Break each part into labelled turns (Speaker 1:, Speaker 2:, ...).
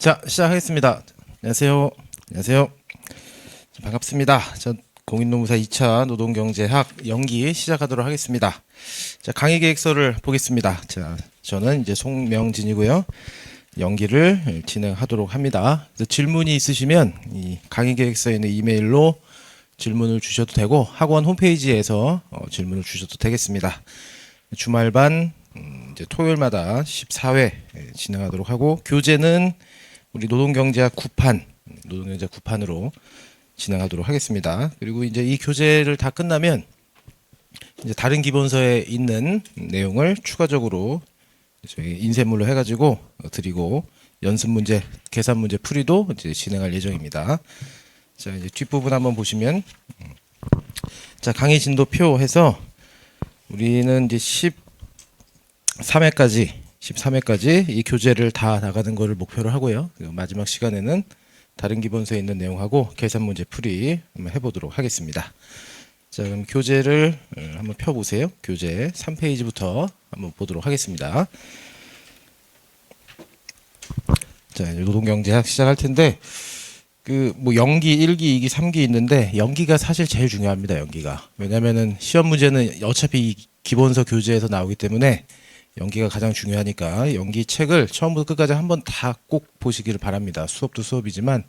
Speaker 1: 자, 시작하겠습니다. 안녕하세요. 안녕하세요. 반갑습니다. 전 공인노무사 2차 노동경제학 연기 시작하도록 하겠습니다. 자, 강의 계획서를 보겠습니다. 자, 저는 이제 송명진이고요. 연기를 진행하도록 합니다. 그래서 질문이 있으시면 이 강의 계획서에 있는 이메일로 질문을 주셔도 되고 학원 홈페이지에서 질문을 주셔도 되겠습니다. 주말반 이제 토요일마다 14회 진행하도록 하고 교재는 우리 노동경제학 9판으로 진행하도록 하겠습니다. 그리고 이제 이 교재를 다 끝나면 이제 다른 기본서에 있는 내용을 추가적으로 저희 인쇄물로 해가지고 드리고 연습 문제, 계산 문제 풀이도 이제 진행할 예정입니다. 자, 이제 뒷부분 한번 보시면 자, 강의 진도표 해서 우리는 이제 13회까지 이 교재를 다 나가는 거를 목표로 하고요. 마지막 시간에는 다른 기본서에 있는 내용하고 계산 문제 풀이 한번 해보도록 하겠습니다. 자, 그럼 교재를 한번 펴보세요. 교재 3페이지부터 한번 보도록 하겠습니다. 자, 이제 노동경제학 시작할 텐데 뭐 연기 1기, 2기, 3기 있는데 연기가 사실 제일 중요합니다. 연기가. 왜냐면은 시험 문제는 어차피 이 기본서 교재에서 나오기 때문에 연기가 가장 중요하니까 연기 책을 처음부터 끝까지 한번 다 꼭 보시기를 바랍니다. 수업도 수업이지만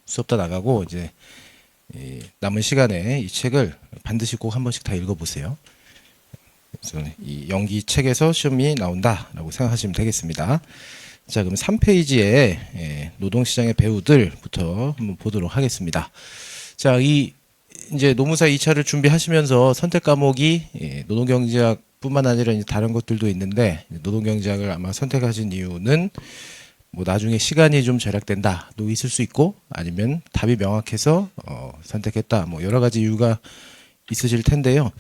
Speaker 1: 수업 다 나가고 이제 남은 시간에 이 책을 반드시 꼭 한 번씩 다 읽어보세요. 그래서 이 연기 책에서 시험이 나온다라고 생각하시면 되겠습니다. 자, 그럼 3페이지에 노동시장의 배우들부터 한번 보도록 하겠습니다. 자, 이제 노무사 2차를 준비하시면서 선택 과목이 노동경제학 뿐만 아니라 이제 다른 것들도 있는데 노동경제학을 아마 선택하신 이유는 뭐 나중에 시간이 좀 절약된다도 있을 수 있고 아니면 답이 명확해서 선택했다 뭐 여러 가지 이유가 있으실 텐데요.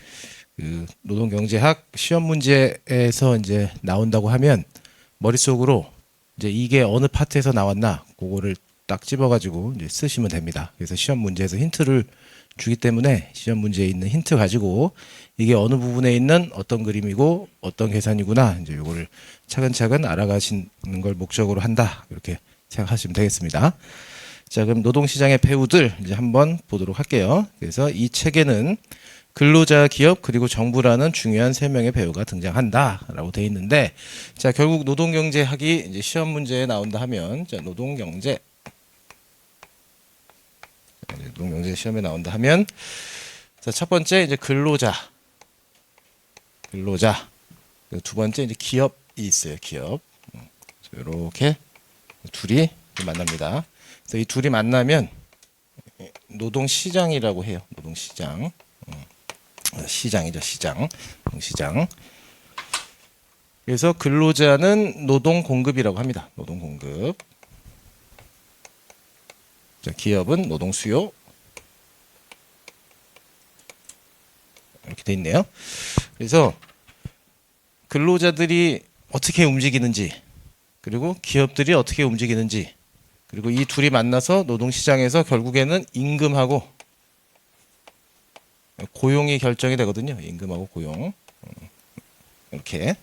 Speaker 1: 그 노동경제학 시험 문제에서 이제 나온다고 하면 머릿속으로 이제 이게 어느 파트에서 나왔나 그거를 딱 집어가지고 이제 쓰시면 됩니다. 그래서 시험 문제에서 힌트를 주기 때문에 시험 문제에 있는 힌트 가지고 이게 어느 부분에 있는 어떤 그림이고 어떤 계산이구나 이제 요거를 차근차근 알아가시는 걸 목적으로 한다 이렇게 생각하시면 되겠습니다. 자, 그럼 노동시장의 배우들 이제 한번 보도록 할게요. 그래서 이 책에는 근로자, 기업 그리고 정부라는 중요한 세 명의 배우가 등장한다라고 돼 있는데 자, 결국 노동경제학이 이제 시험 문제에 나온다 하면 자, 노동경제 시험에 나온다 하면 자, 첫 번째 이제 근로자 두 번째 이제 기업이 있어요. 기업 이렇게 둘이 만납니다. 그래서 이 둘이 만나면 노동시장이라고 해요. 노동시장 시장이죠. 시장. 그래서 근로자는 노동공급이라고 합니다. 노동공급. 자, 기업은 노동수요. 이렇게 돼 있네요. 그래서 근로자들이 어떻게 움직이는지 그리고 기업들이 어떻게 움직이는지 그리고 이 둘이 만나서 노동시장에서 결국에는 임금하고 고용이 결정이 되거든요. 임금하고 고용 이렇게.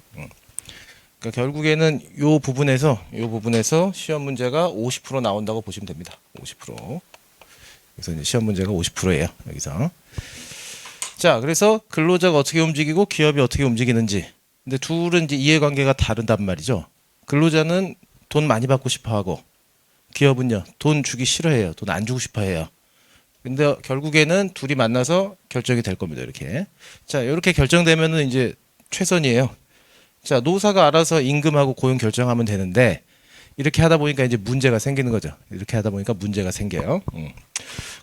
Speaker 1: 그러니까 결국에는 요 부분에서 시험 문제가 50% 나온다고 보시면 됩니다. 50%. 그래서 이제 시험 문제가 50%예요. 여기서. 자, 그래서 근로자가 어떻게 움직이고 기업이 어떻게 움직이는지. 근데 둘은 이제 이해관계가 다르단 말이죠. 근로자는 돈 많이 받고 싶어하고 기업은요 돈 주기 싫어해요. 돈 안 주고 싶어해요. 근데 결국에는 둘이 만나서 결정이 될 겁니다. 이렇게. 자, 이렇게 결정되면은 이제 최선이에요. 자, 노사가 알아서 임금하고 고용 결정하면 되는데 이렇게 하다 보니까 이제 문제가 생기는 거죠. 이렇게 하다 보니까 문제가 생겨요.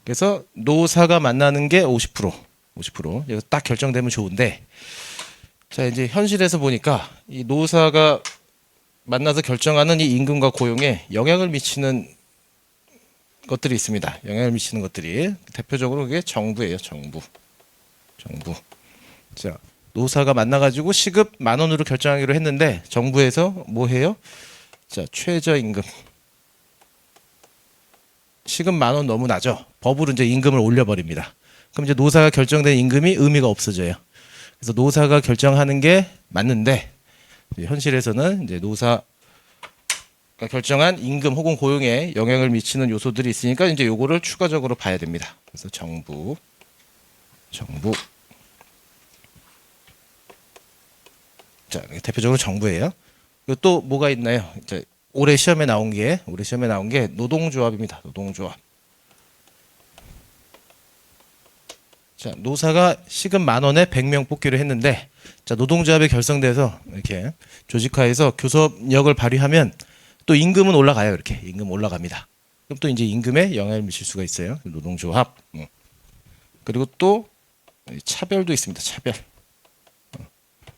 Speaker 1: 그래서 노사가 만나는 게 50%. 이거 딱 결정되면 좋은데 자, 이제 현실에서 보니까 이 노사가 만나서 결정하는 이 임금과 고용에 영향을 미치는 것들이 있습니다. 영향을 미치는 것들이 대표적으로 그게 정부예요. 정부. 자, 노사가 만나가지고 시급 10,000원으로 결정하기로 했는데 정부에서 뭐 해요? 자, 최저임금. 시급 10,000원 너무 나죠. 법으로 이제 임금을 올려버립니다. 그럼 이제 노사가 결정된 임금이 의미가 없어져요. 그래서 노사가 결정하는 게 맞는데 현실에서는 이제 노사가 결정한 임금 혹은 고용에 영향을 미치는 요소들이 있으니까 이제 요거를 추가적으로 봐야 됩니다. 그래서 정부. 자, 대표적으로 정부예요. 그리고 또 뭐가 있나요? 이제 올해 시험에 나온 게 노동조합입니다. 노동조합. 자, 노사가 시급 10,000원에 100명 뽑기로 했는데, 자, 노동조합이 결성돼서 이렇게 조직화해서 교섭력을 발휘하면 또 임금은 올라가요. 이렇게 임금 올라갑니다. 그럼 또 이제 임금에 영향을 미칠 수가 있어요. 노동조합. 그리고 또 차별도 있습니다. 차별.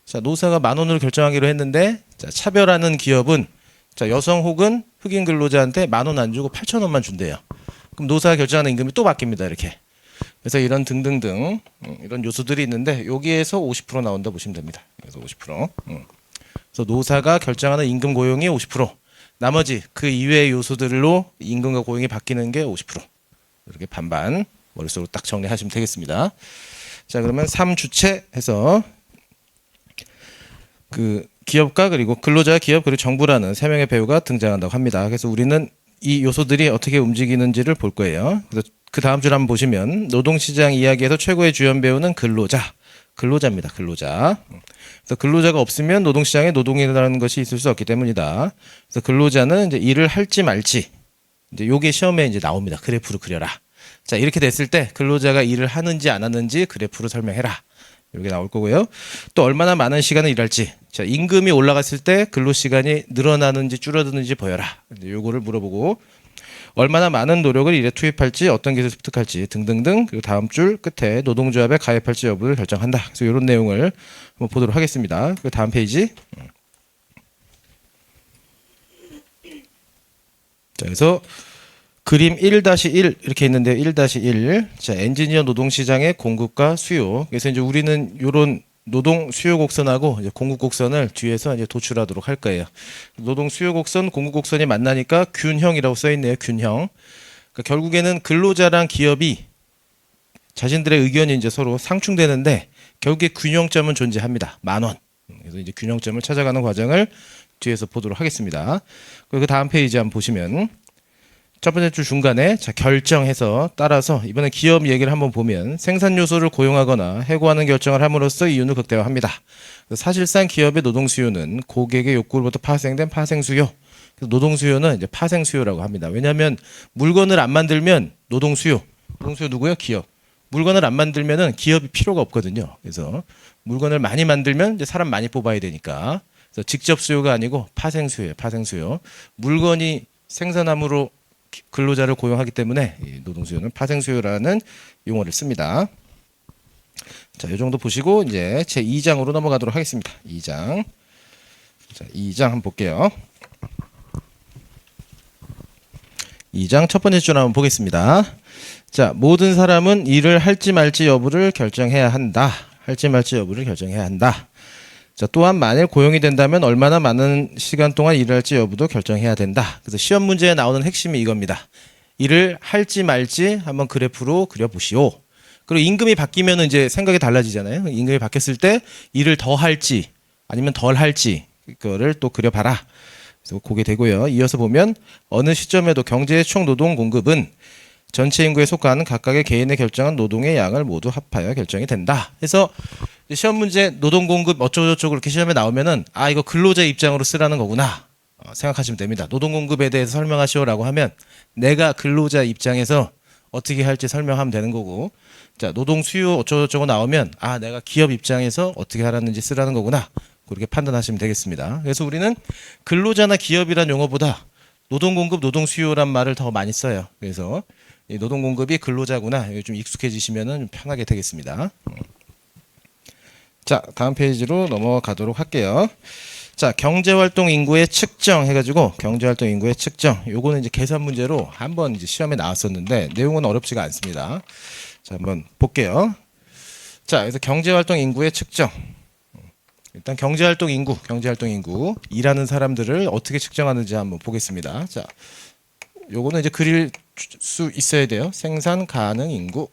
Speaker 1: 자, 노사가 10,000원으로 결정하기로 했는데, 자, 차별하는 기업은 자, 여성 혹은 흑인 근로자한테 10,000원 안 주고 8,000원만 준대요. 그럼 노사가 결정하는 임금이 또 바뀝니다. 이렇게. 그래서 이런 등등등 이런 요소들이 있는데 여기에서 50% 나온다 보시면 됩니다. 그래서 50%. 그래서 노사가 결정하는 임금 고용이 50%. 나머지 그 이외의 요소들로 임금과 고용이 바뀌는 게 50%. 이렇게 반반 머릿속으로 딱 정리하시면 되겠습니다. 자, 그러면 3주체 해서 그 기업가 그리고 근로자 기업 그리고 정부라는 세 명의 배우가 등장한다고 합니다. 그래서 우리는 이 요소들이 어떻게 움직이는지를 볼 거예요. 그래서 그 다음 줄 한번 보시면 노동시장 이야기에서 최고의 주연 배우는 근로자입니다. 근로자. 그래서 근로자가 없으면 노동시장에 노동이라는 것이 있을 수 없기 때문이다. 그래서 근로자는 이제 일을 할지 말지 이제 요게 시험에 이제 나옵니다. 그래프로 그려라. 자, 이렇게 됐을 때 근로자가 일을 하는지 안 하는지 그래프로 설명해라. 이렇게 나올 거고요. 또 얼마나 많은 시간을 일할지. 자, 임금이 올라갔을 때 근로 시간이 늘어나는지 줄어드는지 보여라. 요거를 물어보고 얼마나 많은 노력을 일에 투입할지, 어떤 기술을 습득할지 등등등. 그리고 다음 줄 끝에 노동조합에 가입할지 여부를 결정한다. 그래서 이런 내용을 한번 보도록 하겠습니다. 그 다음 페이지. 자, 그래서 그림 1-1 이렇게 있는데요. 1-1. 자, 엔지니어 노동시장의 공급과 수요. 그래서 이제 우리는 이런 노동 수요 곡선하고 이제 공급 곡선을 뒤에서 이제 도출하도록 할 거예요. 노동 수요 곡선, 공급 곡선이 만나니까 균형이라고 써 있네요. 균형. 그러니까 결국에는 근로자랑 기업이 자신들의 의견이 이제 서로 상충되는데 결국에 균형점은 존재합니다. 10,000원. 그래서 이제 균형점을 찾아가는 과정을 뒤에서 보도록 하겠습니다. 그리고 그 다음 페이지 한번 보시면 첫 번째 줄 중간에 자, 결정해서 따라서 이번에 기업 얘기를 한번 보면 생산 요소를 고용하거나 해고하는 결정을 함으로써 이윤을 극대화합니다. 사실상 기업의 노동 수요는 고객의 욕구로부터 파생된 파생 수요. 노동 수요는 이제 파생 수요라고 합니다. 왜냐하면 물건을 안 만들면 노동 수요 누구요? 기업. 물건을 안 만들면은 기업이 필요가 없거든요. 그래서 물건을 많이 만들면 이제 사람 많이 뽑아야 되니까. 그래서 직접 수요가 아니고 파생 수요예요. 파생 수요. 물건이 생산함으로 근로자를 고용하기 때문에 노동 수요는 파생 수요라는 용어를 씁니다. 자, 이 정도 보시고 이제 제 2장으로 넘어가도록 하겠습니다. 2장. 자, 2장 한번 볼게요. 2장 첫 번째 줄 한번 보겠습니다. 자, 모든 사람은 일을 할지 말지 여부를 결정해야 한다. 할지 말지 여부를 결정해야 한다. 자, 또한 만일 고용이 된다면 얼마나 많은 시간 동안 일을 할지 여부도 결정해야 된다. 그래서 시험 문제에 나오는 핵심이 이겁니다. 일을 할지 말지 한번 그래프로 그려보시오. 그리고 임금이 바뀌면 이제 생각이 달라지잖아요. 임금이 바뀌었을 때 일을 더 할지 아니면 덜 할지 그거를 또 그려봐라. 그래서 그게 되고요. 이어서 보면 어느 시점에도 경제의 총 노동 공급은 전체 인구에 속하는 각각의 개인의 결정한 노동의 양을 모두 합하여 결정이 된다. 그래서 시험 문제 노동 공급 어쩌고저쩌고 이렇게 시험에 나오면은 아 이거 근로자 입장으로 쓰라는 거구나 생각하시면 됩니다. 노동 공급에 대해서 설명하시오라고 하면 내가 근로자 입장에서 어떻게 할지 설명하면 되는 거고 자 노동 수요 어쩌고저쩌고 나오면 아 내가 기업 입장에서 어떻게 하라는지 쓰라는 거구나 그렇게 판단하시면 되겠습니다. 그래서 우리는 근로자나 기업이란 용어보다 노동 공급, 노동 수요란 말을 더 많이 써요. 그래서 이 노동 공급이 근로자구나 좀 익숙해지시면은 좀 편하게 되겠습니다. 자, 다음 페이지로 넘어가도록 할게요. 자, 경제활동 인구의 측정 해가지고 경제활동 인구의 측정. 요거는 이제 계산 문제로 한번 이제 시험에 나왔었는데 내용은 어렵지가 않습니다. 자, 한번 볼게요. 자, 그래서 경제활동 인구의 측정. 일단 경제활동 인구 일하는 사람들을 어떻게 측정하는지 한번 보겠습니다. 자, 요거는 이제 그릴 수 있어야 돼요. 생산 가능 인구.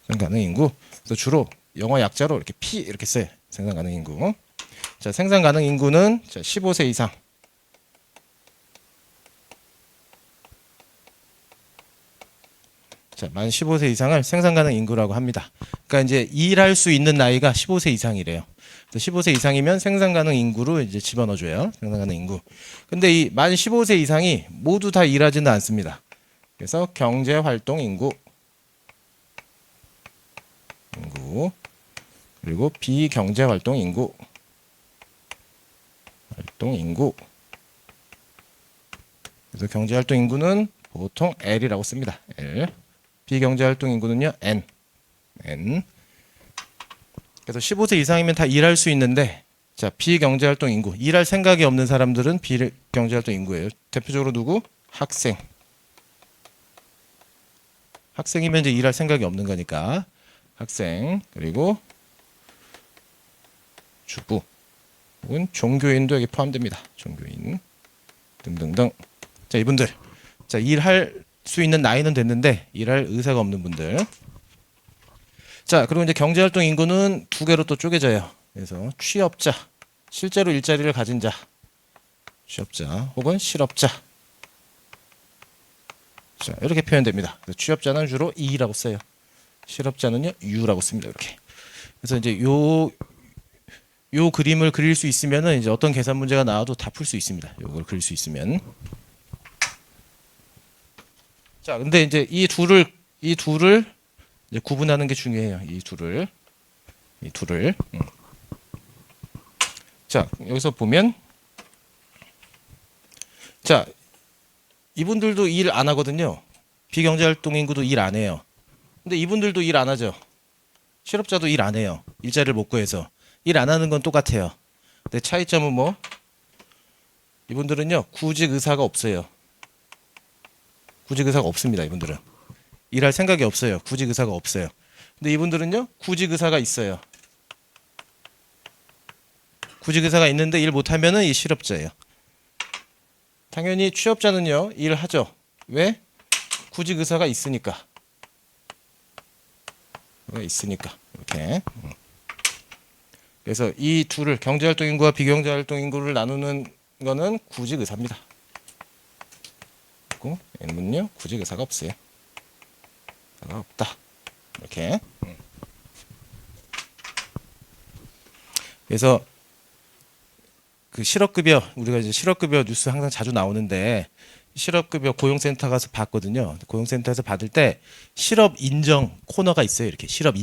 Speaker 1: 그래서 주로 영어 약자로 이렇게 P 이렇게 써요. 생산 가능 인구. 자, 생산 가능 인구는 15세 이상. 자, 만 15세 이상을 생산 가능 인구라고 합니다. 그러니까 이제 일할 수 있는 나이가 15세 이상이래요. 15세 이상이면 생산 가능 인구로 이제 집어넣어줘요. 생산 가능 인구. 근데 이 만 15세 이상이 모두 다 일하지는 않습니다. 그래서 경제 활동 인구, 그리고 비경제 활동 인구, 그래서 경제 활동 인구는 보통 L이라고 씁니다. L. 비경제 활동 인구는요, N. 그래서 15세 이상이면 다 일할 수 있는데, 자, 비경제 활동 인구, 일할 생각이 없는 사람들은 비경제 활동 인구예요. 대표적으로 누구? 학생. 학생이면 이제 일할 생각이 없는 거니까 학생, 그리고 주부 혹은 종교인도 여기 포함됩니다. 종교인 등등등. 자, 이분들, 자, 일할 수 있는 나이는 됐는데 일할 의사가 없는 분들. 자, 그리고 이제 경제활동 인구는 두 개로 또 쪼개져요. 그래서 취업자, 실제로 일자리를 가진 자, 취업자 혹은 실업자. 자, 이렇게 표현됩니다. 그래서 취업자는 주로 E라고 써요. 실업자는요 U라고 씁니다. 이렇게. 그래서 이제 요 그림을 그릴 수 있으면은 이제 어떤 계산 문제가 나와도 다 풀 수 있습니다. 요걸 그릴 수 있으면. 자, 근데 이제 이 둘을 이제 구분하는 게 중요해요. 이 둘을. 자, 여기서 보면, 자, 이분들도 일 안 하거든요. 비경제활동 인구도 일 안 해요. 근데 이분들도 일 안 하죠. 실업자도 일 안 해요. 일자리를 못 구해서. 일 안 하는 건 똑같아요. 근데 차이점은 뭐? 이분들은요, 구직 의사가 없어요. 구직 의사가 없습니다. 이분들은. 일할 생각이 없어요. 구직 의사가 없어요. 근데 이분들은요, 구직 의사가 있어요. 구직 의사가 있는데 일 못하면은 이 실업자예요. 당연히 취업자는요, 일하죠. 왜? 구직 의사가 있으니까. 이렇게. 그래서 이 둘을, 경제활동 인구와 비경제활동 인구를 나누는 거는 구직 의사입니다. 그리고 N은요, 구직 의사가 없어요. 의사가 없다. 이렇게. 그래서 그 실업급여, 우리가 이제 실업급여 뉴스 항상 자주 나오는데, 실업급여 고용센터 가서 받거든요. 고용센터에서 받을 때 실업 인정 코너가 있어요. 이렇게 실업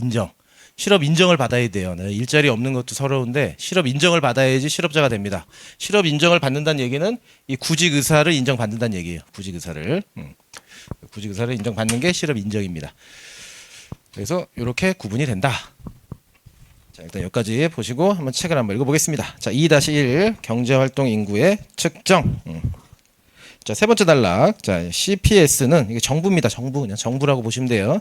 Speaker 1: 인정을 받아야 돼요. 일자리 없는 것도 서러운데 실업 인정을 받아야지 실업자가 됩니다. 실업 인정을 받는다는 얘기는 이 구직 의사를 인정받는다는 얘기예요. 구직 의사를 인정받는 게 실업 인정입니다. 그래서 이렇게 구분이 된다. 자, 일단 여기까지 보시고 한번 책을 한번 읽어보겠습니다. 자, 2-1 경제활동 인구의 측정. 자, 세 번째 단락. 자, CPS는 이게 정부입니다. 정부. 그냥 정부라고 보시면 돼요.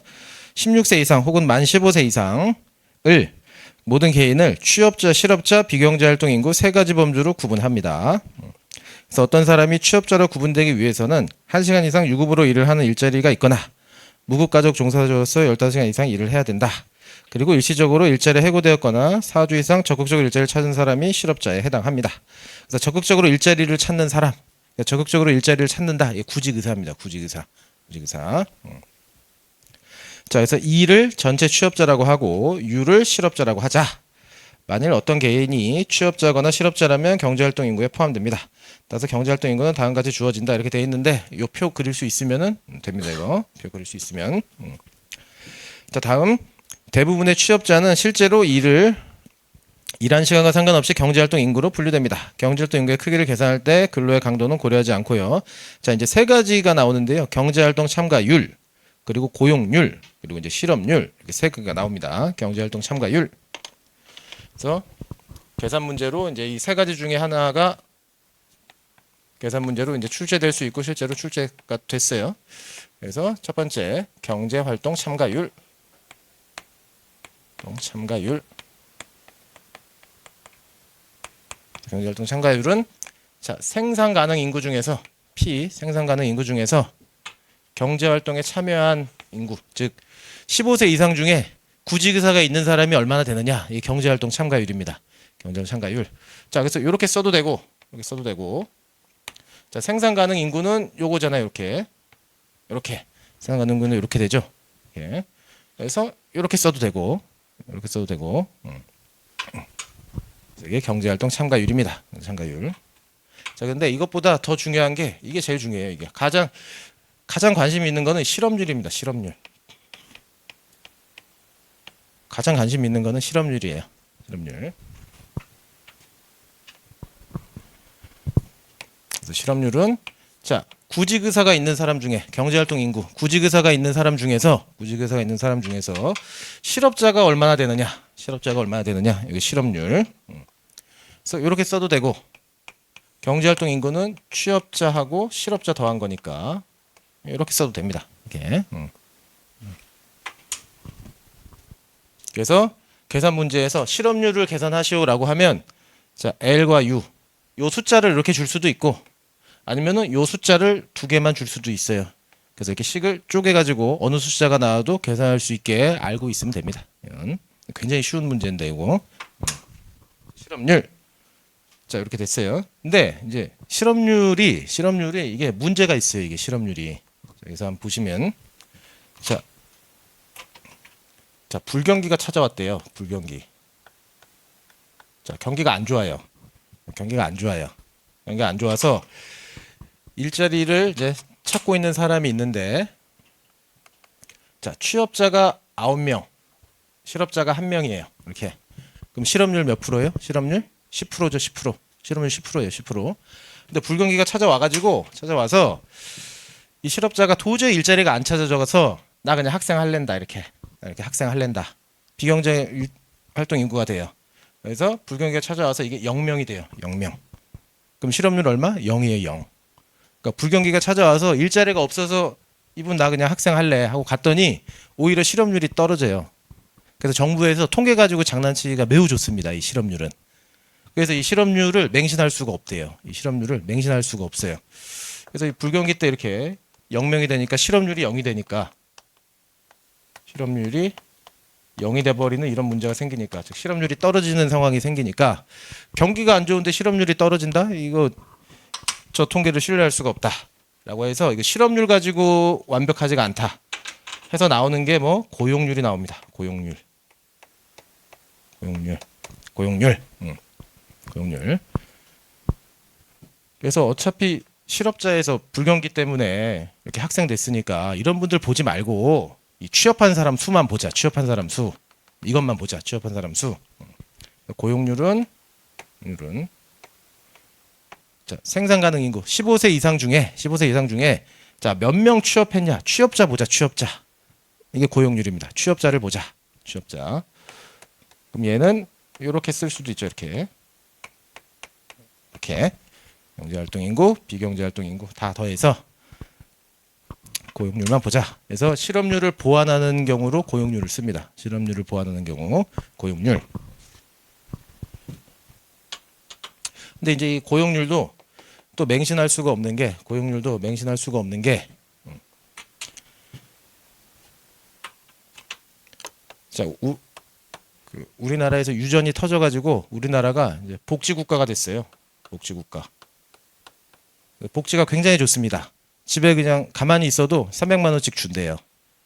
Speaker 1: 16세 이상 혹은 만 15세 이상을 모든 개인을 취업자, 실업자, 비경제활동 인구 세 가지 범주로 구분합니다. 그래서 어떤 사람이 취업자로 구분되기 위해서는 1시간 이상 유급으로 일을 하는 일자리가 있거나 무급가족 종사자로서 15시간 이상 일을 해야 된다. 그리고 일시적으로 일자리에 해고되었거나 4주 이상 적극적으로 일자리를 찾은 사람이 실업자에 해당합니다. 그래서 적극적으로 일자리를 찾는 사람, 적극적으로 일자리를 찾는다. 이게 구직의사입니다. 구직의사. 자, 그래서 E를 전체 취업자라고 하고 U를 실업자라고 하자. 만일 어떤 개인이 취업자거나 실업자라면 경제활동 인구에 포함됩니다. 따라서 경제활동 인구는 다음과 같이 주어진다. 이렇게 돼 있는데 이 표 그릴 수 있으면은 됩니다. 이거 표 그릴 수 있으면. 자, 다음 대부분의 취업자는 실제로 일한 시간과 상관없이 경제활동 인구로 분류됩니다. 경제활동 인구의 크기를 계산할 때 근로의 강도는 고려하지 않고요. 자, 이제 세 가지가 나오는데요. 경제활동 참가율, 그리고 고용률, 그리고 이제 실업률, 이렇게 세 가지가 나옵니다. 경제활동 참가율. 그래서 계산 문제로 이제 이 세 가지 중에 하나가 계산 문제로 이제 출제될 수 있고 실제로 출제가 됐어요. 그래서 첫 번째 경제활동 참가율. 경제활동 참가율은 자, 생산 가능 인구 중에서 생산 가능 인구 중에서 경제활동에 참여한 인구, 즉 15세 이상 중에 구직의사가 있는 사람이 얼마나 되느냐, 이 경제활동 참가율입니다. 경제활동 참가율. 자, 그래서 이렇게 써도 되고, 자, 생산 가능 인구는 요거잖아요. 이렇게 생산 가능 인구는 이렇게 되죠. 이렇게. 그래서 이렇게 써도 되고 이렇게 써도 되고. 이게 경제활동 참가율입니다. 참가율. 자, 근데 이것보다 더 중요한 게 이게 제일 중요해요. 이게 가장 관심이 있는 거는 실업률입니다. 실업률. 가장 관심 있는 거는 실업률이에요. 실업률. 그래서 실업률은 자, 구직의사가 있는 사람 중에 경제활동 인구, 구직의사가 있는 사람 중에서 실업자가 얼마나 되느냐? 실업자가 얼마나 되느냐? 여기 실업률. 그래서 이렇게 써도 되고 경제활동 인구는 취업자하고 실업자 더한 거니까 이렇게 써도 됩니다. 이렇게. 그래서 계산 문제에서 실업률을 계산하시오라고 하면 자, L과 U 요 숫자를 이렇게 줄 수도 있고 아니면은 요 숫자를 두 개만 줄 수도 있어요. 그래서 이렇게 식을 쪼개 가지고 어느 숫자가 나와도 계산할 수 있게 알고 있으면 됩니다. 이건 굉장히 쉬운 문제인데 이거 실업률 자 이렇게 됐어요. 근데 이제 실업률이 이게 문제가 있어요. 이게 실업률이 여기서 한번 보시면 자 불경기가 찾아왔대요. 불경기. 자 경기가 안 좋아요. 경기가 안 좋아서 일자리를 이제 찾고 있는 사람이 있는데 자 취업자가 9명 실업자가 1명이에요 이렇게 그럼 실업률 몇 프로예요? 실업률 10%죠 10% 실업률 10%예요 10% 근데 불경기가 찾아와서 이 실업자가 도저히 일자리가 안 찾아져서 나 그냥 학생 할랜다 이렇게 학생 할랜다 비경제 활동 인구가 돼요 그래서 불경기가 찾아와서 이게 0명이 돼요 0명 그럼 실업률 얼마? 0이에요 0 그러니까 불경기가 찾아와서 일자리가 없어서 이분 나 그냥 학생 할래 하고 갔더니 오히려 실업률이 떨어져요. 그래서 정부에서 통계 가지고 장난치기가 매우 좋습니다. 이 실업률은. 그래서 이 실업률을 맹신할 수가 없대요. 이 실업률을 맹신할 수가 없어요. 그래서 이 불경기 때 이렇게 0명이 되니까 실업률이 0이 되니까 실업률이 0이 돼버리는 이런 문제가 생기니까 즉 실업률이 떨어지는 상황이 생기니까 경기가 안 좋은데 실업률이 떨어진다? 이거 저 통계를 신뢰할 수가 없다라고 해서 이거 실업률 가지고 완벽하지가 않다 해서 나오는 게 뭐 고용률이 나옵니다. 고용률. 그래서 어차피 실업자에서 불경기 때문에 이렇게 학생 됐으니까 이런 분들 보지 말고 이 취업한 사람 수만 보자. 취업한 사람 수 이것만 보자. 취업한 사람 수. 고용률은 자, 생산 가능 인구 15세 이상 중에 자, 몇 명 취업했냐? 취업자 보자. 취업자. 이게 고용률입니다. 취업자를 보자. 취업자. 그럼 얘는 이렇게 쓸 수도 있죠. 이렇게. 경제활동 인구, 비경제활동 인구 다 더해서 고용률만 보자. 그래서 실업률을 보완하는 경우로 고용률을 씁니다. 실업률을 보완하는 경우 고용률. 근데 이제 이 고용률도 또 맹신할 수가 없는 게 자, 우리나라에서 유전이 터져가지고 우리나라가 이제 복지국가가 됐어요. 복지국가. 복지가 굉장히 좋습니다. 집에 그냥 가만히 있어도 300만 원씩 준대요.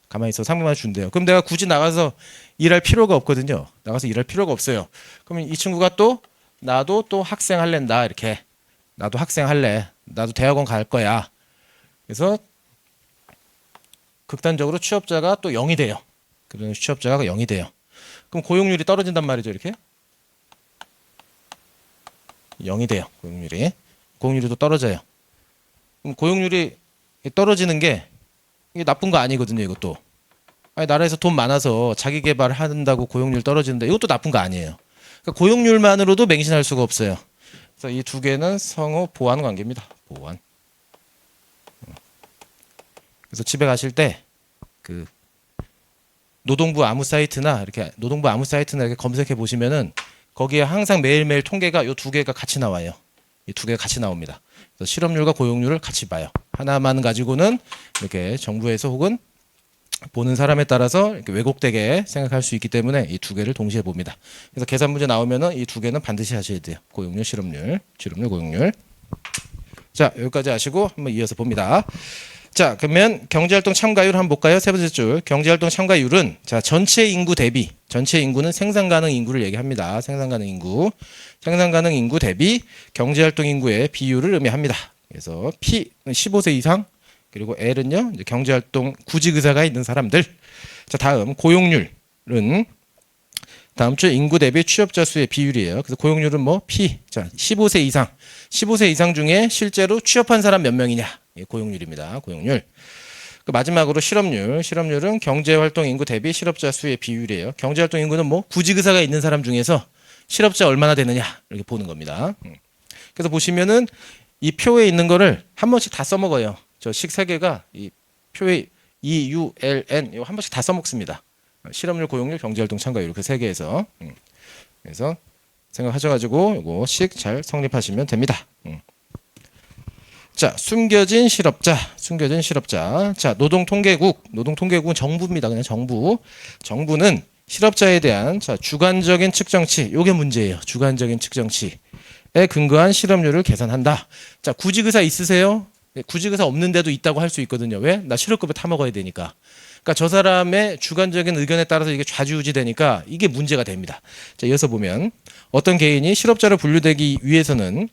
Speaker 1: 가만히 있어 300만 원 준대요. 그럼 내가 굳이 나가서 일할 필요가 없거든요. 나가서 일할 필요가 없어요. 그러면 이 친구가 또 나도 또 학생 할랜다 이렇게. 나도 학생 할래. 나도 대학원 갈 거야. 그래서 극단적으로 취업자가 또 0이 돼요. 그러면 취업자가 0이 돼요. 그럼 고용률이 떨어진단 말이죠. 이렇게. 0이 돼요. 고용률이 또 떨어져요. 그럼 고용률이 떨어지는 게 이게 나쁜 거 아니거든요. 이것도. 아니, 나라에서 돈 많아서 자기 개발 한다고 고용률 떨어지는데 이것도 나쁜 거 아니에요. 그러니까 고용률만으로도 맹신할 수가 없어요. 그래서 이 두 개는 상호 보완 관계입니다. 보완. 그래서 집에 가실 때 그 노동부 아무 사이트나 이렇게 검색해 보시면은 거기에 항상 매일매일 통계가 이 두 개가 같이 나와요. 이 두 개가 같이 나옵니다. 그래서 실업률과 고용률을 같이 봐요. 하나만 가지고는 이렇게 정부에서 혹은 보는 사람에 따라서 이렇게 왜곡되게 생각할 수 있기 때문에 이 두 개를 동시에 봅니다. 그래서 계산 문제 나오면은 이 두 개는 반드시 하셔야 돼요. 고용률, 실업률, 고용률. 자, 여기까지 하시고 한번 이어서 봅니다. 자, 자, 그러면 경제활동 참가율 한번 볼까요? 세 번째 줄. 경제활동 참가율은 자, 전체 인구 대비, 전체 인구는 생산 가능 인구를 얘기합니다. 생산 가능 인구. 생산 가능 인구 대비 경제활동 인구의 비율을 의미합니다. 그래서 P 15세 이상 그리고 L은요. 이제 경제활동 구직 의사가 있는 사람들. 자, 다음 고용률은 다음 주 인구 대비 취업자 수의 비율이에요. 그래서 고용률은 뭐 P. 자, 15세 이상. 15세 이상 중에 실제로 취업한 사람 몇 명이냐? 예, 고용률입니다. 고용률. 그 마지막으로 실업률. 실업률은 경제활동 인구 대비 실업자 수의 비율이에요. 경제활동 인구는 뭐 구직 의사가 있는 사람 중에서 실업자 얼마나 되느냐 이렇게 보는 겁니다. 그래서 보시면은 이 표에 있는 거를 한 번씩 다 써먹어요. 저 식 세 개가 이 표에 E, U, L, N 이거 한 번씩 다 써먹습니다. 실업률, 고용률, 경제활동 참가율 이렇게 세 개에서 그래서 생각하셔가지고 이거 식 잘 성립하시면 됩니다. 자, 숨겨진 실업자, 숨겨진 실업자. 자, 노동통계국, 노동통계국은 정부입니다. 그냥 정부. 정부는 실업자에 대한 자, 주관적인 측정치, 요게 문제예요. 주관적인 측정치에 근거한 실업률을 계산한다. 자, 구직의사 있으세요? 구직의사 없는데도 있다고 할 수 있거든요. 왜? 나 실업급여 타먹어야 되니까. 그러니까 저 사람의 주관적인 의견에 따라서 이게 좌지우지 되니까 이게 문제가 됩니다. 자, 이어서 보면 어떤 개인이 실업자로 분류되기 위해서는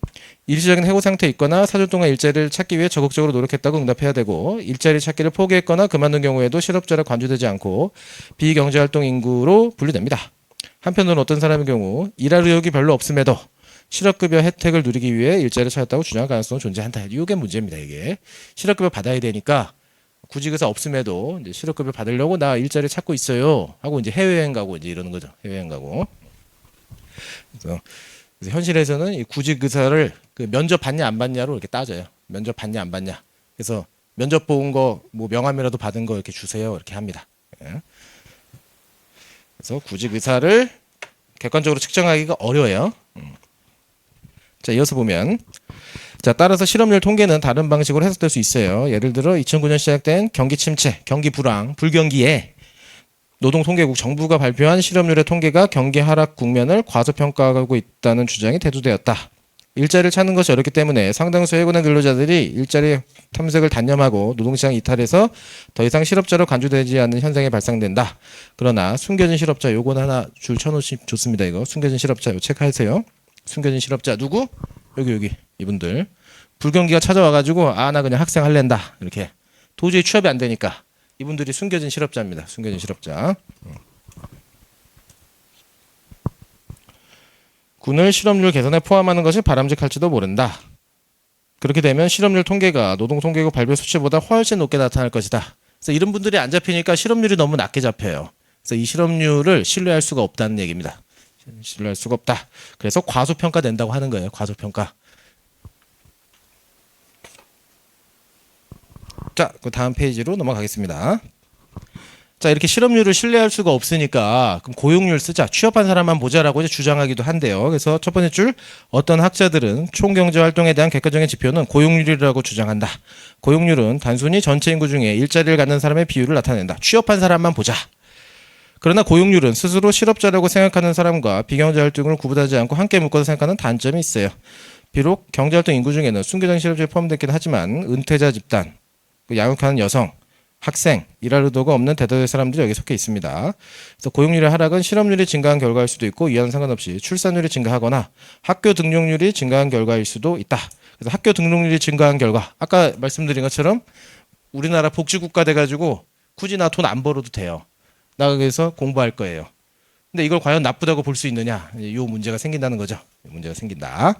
Speaker 1: 일시적인 해고 상태에 있거나 4주 동안 일자리를 찾기 위해 적극적으로 노력했다고 응답해야 되고 일자리 찾기를 포기했거나 그만둔 경우에도 실업자로 간주되지 않고 비경제활동 인구로 분류됩니다. 한편으로는 어떤 사람의 경우 일할 의욕이 별로 없음에도 실업급여 혜택을 누리기 위해 일자리를 찾았다고 주장할 가능성은 존재한다. 이게 문제입니다. 이게 실업급여 받아야 되니까 구직의사 없음에도 이제 실업급여 받으려고 나 일자리 찾고 있어요 하고 이제 해외여행 가고 이제 이러는 거죠. 해외여행 가고. 그래서 현실에서는 이 구직의사를 그 면접 받냐 안 받냐로 이렇게 따져요. 면접 받냐 안 받냐. 그래서 면접 본 거 뭐 명함이라도 받은 거 이렇게 주세요 이렇게 합니다. 예. 그래서 구직의사를 객관적으로 측정하기가 어려워요. 자, 이어서 보면 자, 따라서 실업률 통계는 다른 방식으로 해석될 수 있어요. 예를 들어 2009년 시작된 경기 침체, 경기 불황, 불경기에 노동통계국 정부가 발표한 실업률의 통계가 경기 하락 국면을 과소평가하고 있다는 주장이 대두되었다. 일자리를 찾는 것이 어렵기 때문에 상당수 해고된 근로자들이 일자리 탐색을 단념하고 노동시장 이탈해서 더 이상 실업자로 간주되지 않는 현상이 발생된다. 그러나 숨겨진 실업자 요건 하나 줄 쳐놓으시면 좋습니다. 이거 숨겨진 실업자 요 체크하세요. 숨겨진 실업자 누구? 여기 이분들 불경기가 찾아와가지고 아 나 그냥 학생 할랜다 이렇게 도저히 취업이 안 되니까 이분들이 숨겨진 실업자입니다. 숨겨진 실업자. 군을 실업률 개선에 포함하는 것이 바람직할지도 모른다. 그렇게 되면 실업률 통계가 노동통계국 발표 수치보다 훨씬 높게 나타날 것이다. 그래서 이런 분들이 안 잡히니까 실업률이 너무 낮게 잡혀요. 그래서 이 실업률을 신뢰할 수가 없다는 얘기입니다. 신뢰할 수가 없다. 그래서 과소평가된다고 하는 거예요. 과소평가. 자, 그 다음 페이지로 넘어가겠습니다. 자, 이렇게 실업률을 신뢰할 수가 없으니까 그럼 고용률 쓰자. 취업한 사람만 보자라고 이제 주장하기도 한데요. 그래서 첫 번째 줄 어떤 학자들은 총경제 활동에 대한 객관적인 지표는 고용률이라고 주장한다. 고용률은 단순히 전체 인구 중에 일자리를 갖는 사람의 비율을 나타낸다. 취업한 사람만 보자. 그러나 고용률은 스스로 실업자라고 생각하는 사람과 비경제 활동을 구분하지 않고 함께 묶어서 생각하는 단점이 있어요. 비록 경제활동 인구 중에는 순교장 실업자에 포함되긴 하지만 은퇴자 집단, 양육하는 여성, 학생, 일할 의도가 없는 대다수의 사람들이 여기 속해 있습니다. 그래서 고용률의 하락은 실업률이 증가한 결과일 수도 있고 이와는 상관없이 출산율이 증가하거나 학교 등록률이 증가한 결과일 수도 있다. 그래서 학교 등록률이 증가한 결과, 아까 말씀드린 것처럼 우리나라 복지국가 돼가지고 굳이 나 돈 안 벌어도 돼요. 나 그래서 공부할 거예요. 근데 이걸 과연 나쁘다고 볼 수 있느냐? 이 문제가 생긴다는 거죠. 문제가 생긴다.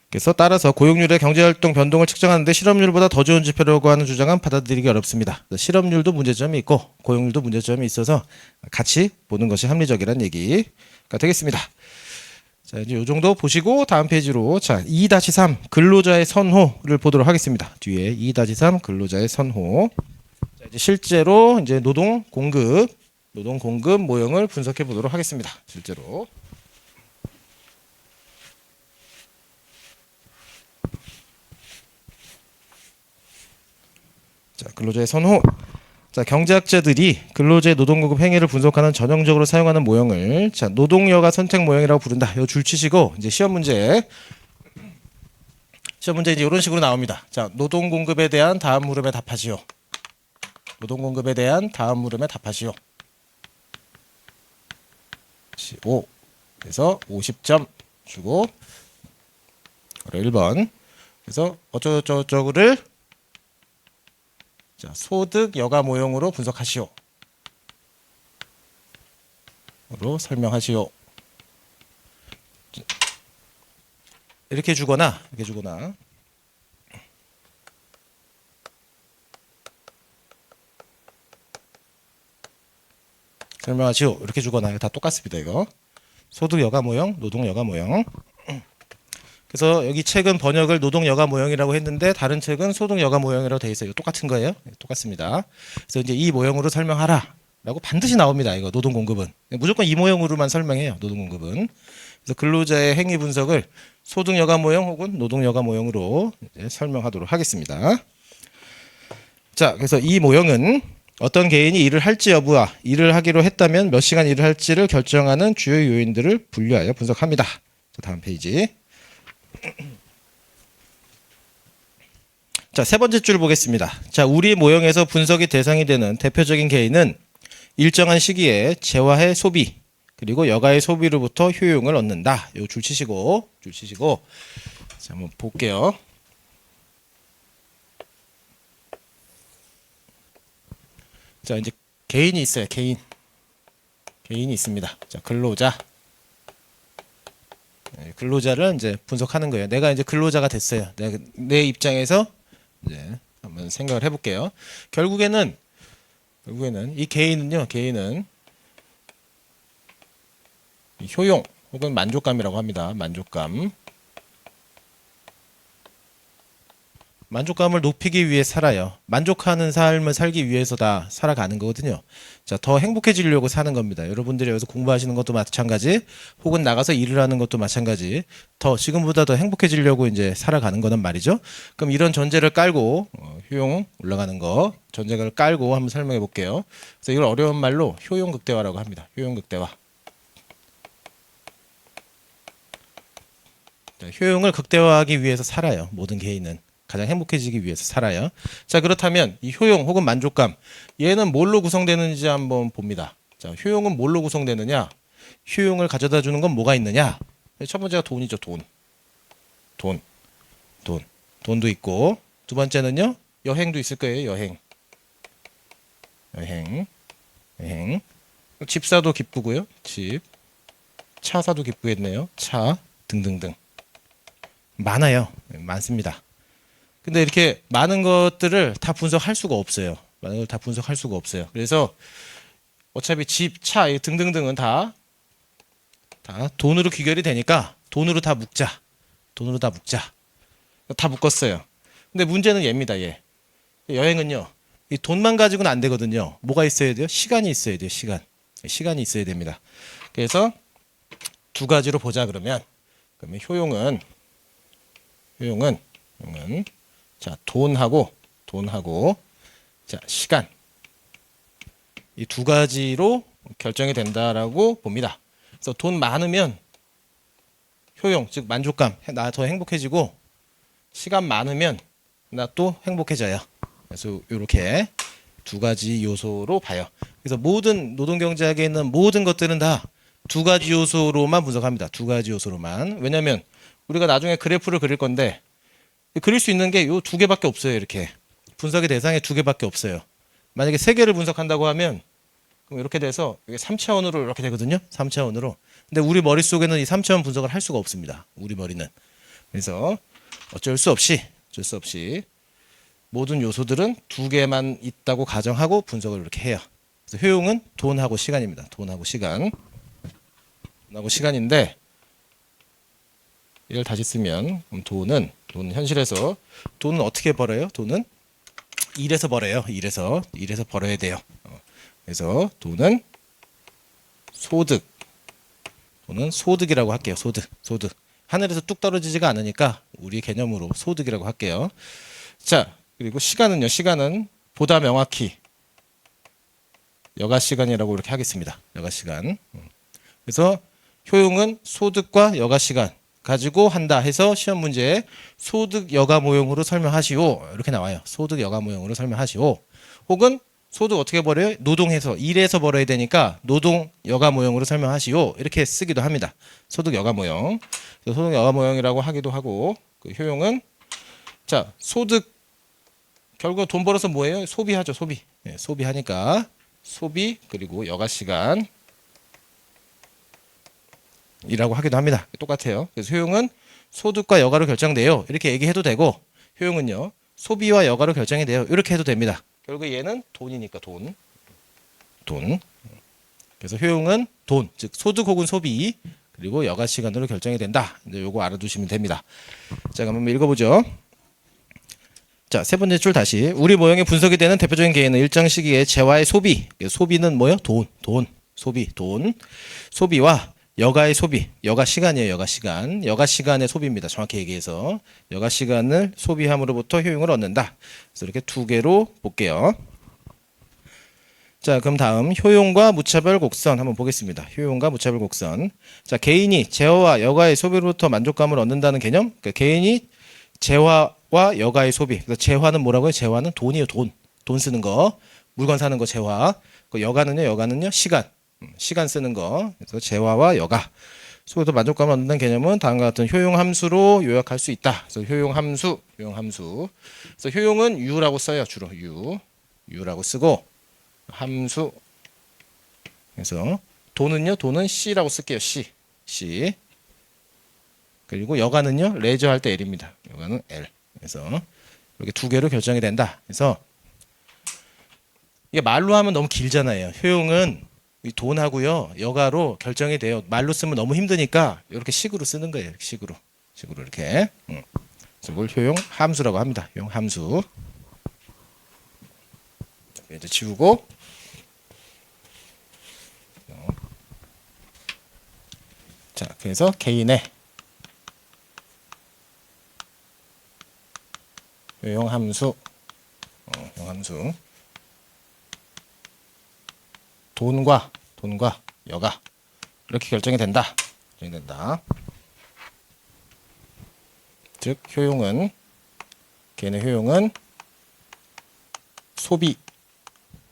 Speaker 1: 그래서 따라서 고용률의 경제활동 변동을 측정하는데 실업률보다 더 좋은 지표라고 하는 주장은 받아들이기 어렵습니다. 실업률도 문제점이 있고 고용률도 문제점이 있어서 같이 보는 것이 합리적이라는 얘기가 되겠습니다. 자, 이제 이 정도 보시고 다음 페이지로 자 2-3 근로자의 선호를 보도록 하겠습니다. 뒤에 2-3 근로자의 선호. 자, 이제 실제로 이제 노동 공급 모형을 분석해 보도록 하겠습니다. 실제로. 자, 근로자의 선호. 자, 경제학자들이 근로자의 노동공급 행위를 분석하는 전형적으로 사용하는 모형을 자, 노동여가 선택 모형이라고 부른다. 이거 줄 치시고 이제 시험 문제 시험 문제 이제 이런 식으로 나옵니다. 자, 노동 공급에 대한 다음 물음에 답하시오. 노동 공급에 대한 다음 물음에 답하시오. 5. 그래서 50점 주고 1번. 그래서 어쩌고저쩌고를 자, 소득 여가 모형으로 분석하시오. 로 설명하시오. 이렇게 주거나 설명하시오. 이렇게 주거나 다 똑같습니다. 이거 소득 여가 모형, 노동 여가 모형. 그래서 여기 책은 번역을 노동 여가 모형이라고 했는데 다른 책은 소득 여가 모형이라고 되어 있어요. 똑같은 거예요. 똑같습니다. 그래서 이제 이 모형으로 설명하라 라고 반드시 나옵니다. 이거 노동 공급은 무조건 이 모형으로만 설명해요. 노동 공급은. 그래서 근로자의 행위 분석을 소득 여가 모형 혹은 노동 여가 모형으로 이제 설명하도록 하겠습니다. 자, 그래서 이 모형은 어떤 개인이 일을 할지 여부와 일을 하기로 했다면 몇 시간 일을 할지를 결정하는 주요 요인들을 분류하여 분석합니다. 자, 다음 페이지. 자, 세 번째 줄 보겠습니다. 자, 우리 모형에서 분석의 대상이 되는 대표적인 개인은 일정한 시기에 재화의 소비 그리고 여가의 소비로부터 효용을 얻는다. 요 줄 치시고 자, 한번 볼게요. 자, 이제 개인이 있어요. 개인이 있습니다. 자, 근로자. 근로자를 이제 분석하는 거예요. 내가 이제 근로자가 됐어요. 내 입장에서 이제 한번 생각을 해볼게요. 결국에는 이 개인은 효용 혹은 만족감이라고 합니다. 만족감을 높이기 위해 살아요. 만족하는 삶을 살기 위해서 다 살아가는 거거든요. 자, 더 행복해지려고 사는 겁니다. 여러분들이 여기서 공부하시는 것도 마찬가지, 혹은 나가서 일을 하는 것도 마찬가지, 더 지금보다 더 행복해지려고 이제 살아가는 거는 말이죠. 그럼 이런 전제를 깔고 효용 올라가는 거 전제를 깔고 한번 설명해 볼게요. 그래서 이걸 어려운 말로 효용 극대화라고 합니다. 효용 극대화. 자, 효용을 극대화하기 위해서 살아요. 모든 개인은. 가장 행복해지기 위해서 살아요. 자, 그렇다면 이 효용 혹은 만족감, 얘는 뭘로 구성되는지 한번 봅니다. 자, 효용은 뭘로 구성되느냐? 효용을 가져다 주는 건 뭐가 있느냐? 첫 번째가 돈이죠. 돈도 있고, 두 번째는요, 여행도 있을 거예요. 여행. 집사도 기쁘고요. 차사도 기쁘겠네요. 차 등등등. 많습니다. 근데 이렇게 많은 것들을 다 분석할 수가 없어요. 그래서 어차피 집, 차 등등등은 다 돈으로 귀결이 되니까 돈으로 다 묶자. 다 묶었어요. 근데 문제는 얘입니다. 여행은요. 이 돈만 가지고는 안 되거든요. 뭐가 있어야 돼요? 시간이 있어야 돼요. 시간이 있어야 됩니다. 그래서 두 가지로 보자 그러면 효용은 자, 돈하고 자, 시간, 이 두 가지로 결정이 된다라고 봅니다. 그래서 돈 많으면 효용, 즉 만족감, 나 더 행복해지고, 시간 많으면 나 또 행복해져요. 그래서 이렇게 두 가지 요소로 봐요. 그래서 모든 노동경제학에 있는 모든 것들은 다 두 가지 요소로만 분석합니다. 두 가지 요소로만. 왜냐하면 우리가 나중에 그래프를 그릴 건데 그릴 수 있는 게 요 두 개밖에 없어요. 이렇게 분석의 대상이 두 개밖에 없어요. 만약에 세 개를 분석한다고 하면 그럼 이렇게 돼서 이게 3차원으로 이렇게 되거든요. 3차원으로. 근데 우리 머릿속에는 이 3차원 분석을 할 수가 없습니다. 우리 머리는. 그래서 어쩔 수 없이 모든 요소들은 두 개만 있다고 가정하고 분석을 이렇게 해요. 그래서 효용은 돈하고 시간입니다. 돈하고 시간인데 이걸 다시 쓰면 돈은 현실에서 돈은 어떻게 벌어요? 돈은 일해서 벌어요. 일해서 벌어야 돼요. 그래서 돈은 소득이라고 할게요. 소득. 하늘에서 뚝 떨어지지가 않으니까 우리 개념으로 소득이라고 할게요. 자, 그리고 시간은요. 시간은 보다 명확히 여가 시간이라고 이렇게 하겠습니다. 여가 시간. 그래서 효용은 소득과 여가 시간 가지고 한다 해서 시험 문제에 소득 여가 모형으로 설명하시오. 이렇게 나와요. 소득 여가 모형으로 설명하시오. 혹은 소득 어떻게 벌어요? 노동해서 일해서 벌어야 되니까 노동 여가 모형으로 설명하시오. 이렇게 쓰기도 합니다. 소득 여가 모형. 소득 여가 모형이라고 하기도 하고 그 효용은 자 소득 결국 돈 벌어서 뭐예요? 소비하죠. 소비. 네, 소비하니까 소비 그리고 여가 시간 이라고 하기도 합니다. 똑같아요. 그래서 효용은 소득과 여가로 결정돼요. 이렇게 얘기해도 되고 효용은요. 소비와 여가로 결정이 돼요. 이렇게 해도 됩니다. 결국 얘는 돈이니까 돈. 그래서 효용은 돈, 즉 소득 혹은 소비 그리고 여가 시간으로 결정이 된다. 이제 요거 알아두시면 됩니다. 자, 그럼 한번 읽어보죠. 자, 세 번째 줄 다시. 우리 모형에 분석이 되는 대표적인 개인은 일정 시기에 재화의 소비. 소비는 뭐요? 돈. 소비, 돈. 소비와 여가의 소비, 여가 시간이에요. 여가 시간. 여가 시간의 소비입니다. 정확히 얘기해서 여가 시간을 소비함으로부터 효용을 얻는다. 그래서 이렇게 두 개로 볼게요. 자, 그럼 다음 효용과 무차별 곡선 한번 보겠습니다. 효용과 무차별 곡선. 자, 개인이 재화와 여가의 소비로부터 만족감을 얻는다는 개념. 그러니까 개인이 재화와 여가의 소비. 그래서 재화는 뭐라고요? 재화는 돈이에요. 돈 쓰는 거. 물건 사는 거 재화. 그 여가는요. 시간 쓰는 거. 그래서 재화와 여가. 소비도 만족감을 얻는 개념은 다음과 같은 효용 함수로 요약할 수 있다. 그래서 효용 함수. 그래서 효용은 U라고 써요. 주로 U라고 쓰고 함수. 그래서 돈은 C라고 쓸게요. C. 그리고 여가는요. 레저 할 때 L입니다. 여가는 L. 그래서 이렇게 두 개로 결정이 된다. 그래서 이게 말로 하면 너무 길잖아요. 효용은 돈하고요 여가로 결정이 돼요. 말로 쓰면 너무 힘드니까 이렇게 식으로 쓰는 거예요. 식으로 이렇게. 그래서 뭘 효용 함수라고 합니다. 효용 함수. 이제 지우고. 자, 그래서 개인의 효용 함수. 돈과 여가 이렇게 결정이 된다. 즉 개인의 효용은 소비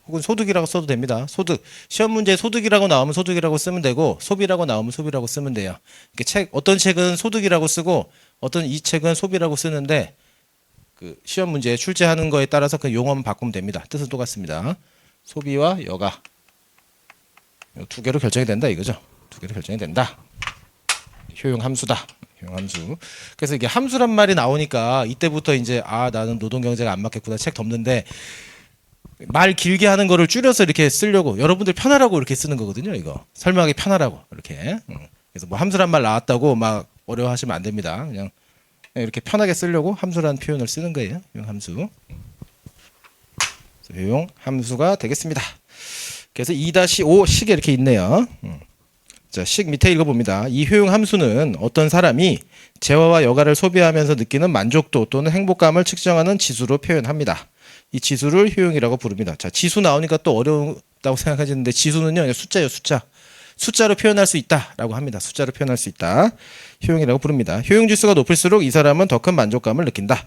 Speaker 1: 혹은 소득이라고 써도 됩니다. 소득. 시험 문제에 소득이라고 나오면 소득이라고 쓰면 되고 소비라고 나오면 소비라고 쓰면 돼요. 이렇게 어떤 책은 소득이라고 쓰고 어떤 이 책은 소비라고 쓰는데 그 시험 문제에 출제하는 거에 따라서 그 용어만 바꾸면 됩니다. 뜻은 똑같습니다. 소비와 여가 두 개로 결정이 된다 이거죠. 두 개로 결정이 된다. 효용 함수다. 효용 함수. 그래서 이게 함수란 말이 나오니까 이때부터 이제 나는 노동 경제가 안 맞겠구나 책 덮는데 말 길게 하는 거를 줄여서 이렇게 쓰려고 여러분들 편하라고 이렇게 쓰는 거거든요. 이거 설명하기 편하라고 이렇게. 그래서 뭐 함수란 말 나왔다고 막 어려워하시면 안 됩니다. 그냥 이렇게 편하게 쓰려고 함수라는 표현을 쓰는 거예요. 효용 함수. 효용 함수가 되겠습니다. 그래서 2-5 식에 이렇게 있네요. 자, 식 밑에 읽어봅니다. 이 효용 함수는 어떤 사람이 재화와 여가를 소비하면서 느끼는 만족도 또는 행복감을 측정하는 지수로 표현합니다. 이 지수를 효용이라고 부릅니다. 자, 지수 나오니까 또 어렵다고 생각하시는데 지수는요, 숫자예요, 숫자. 숫자로 표현할 수 있다라고 합니다. 숫자로 표현할 수 있다. 효용이라고 부릅니다. 효용 지수가 높을수록 이 사람은 더 큰 만족감을 느낀다.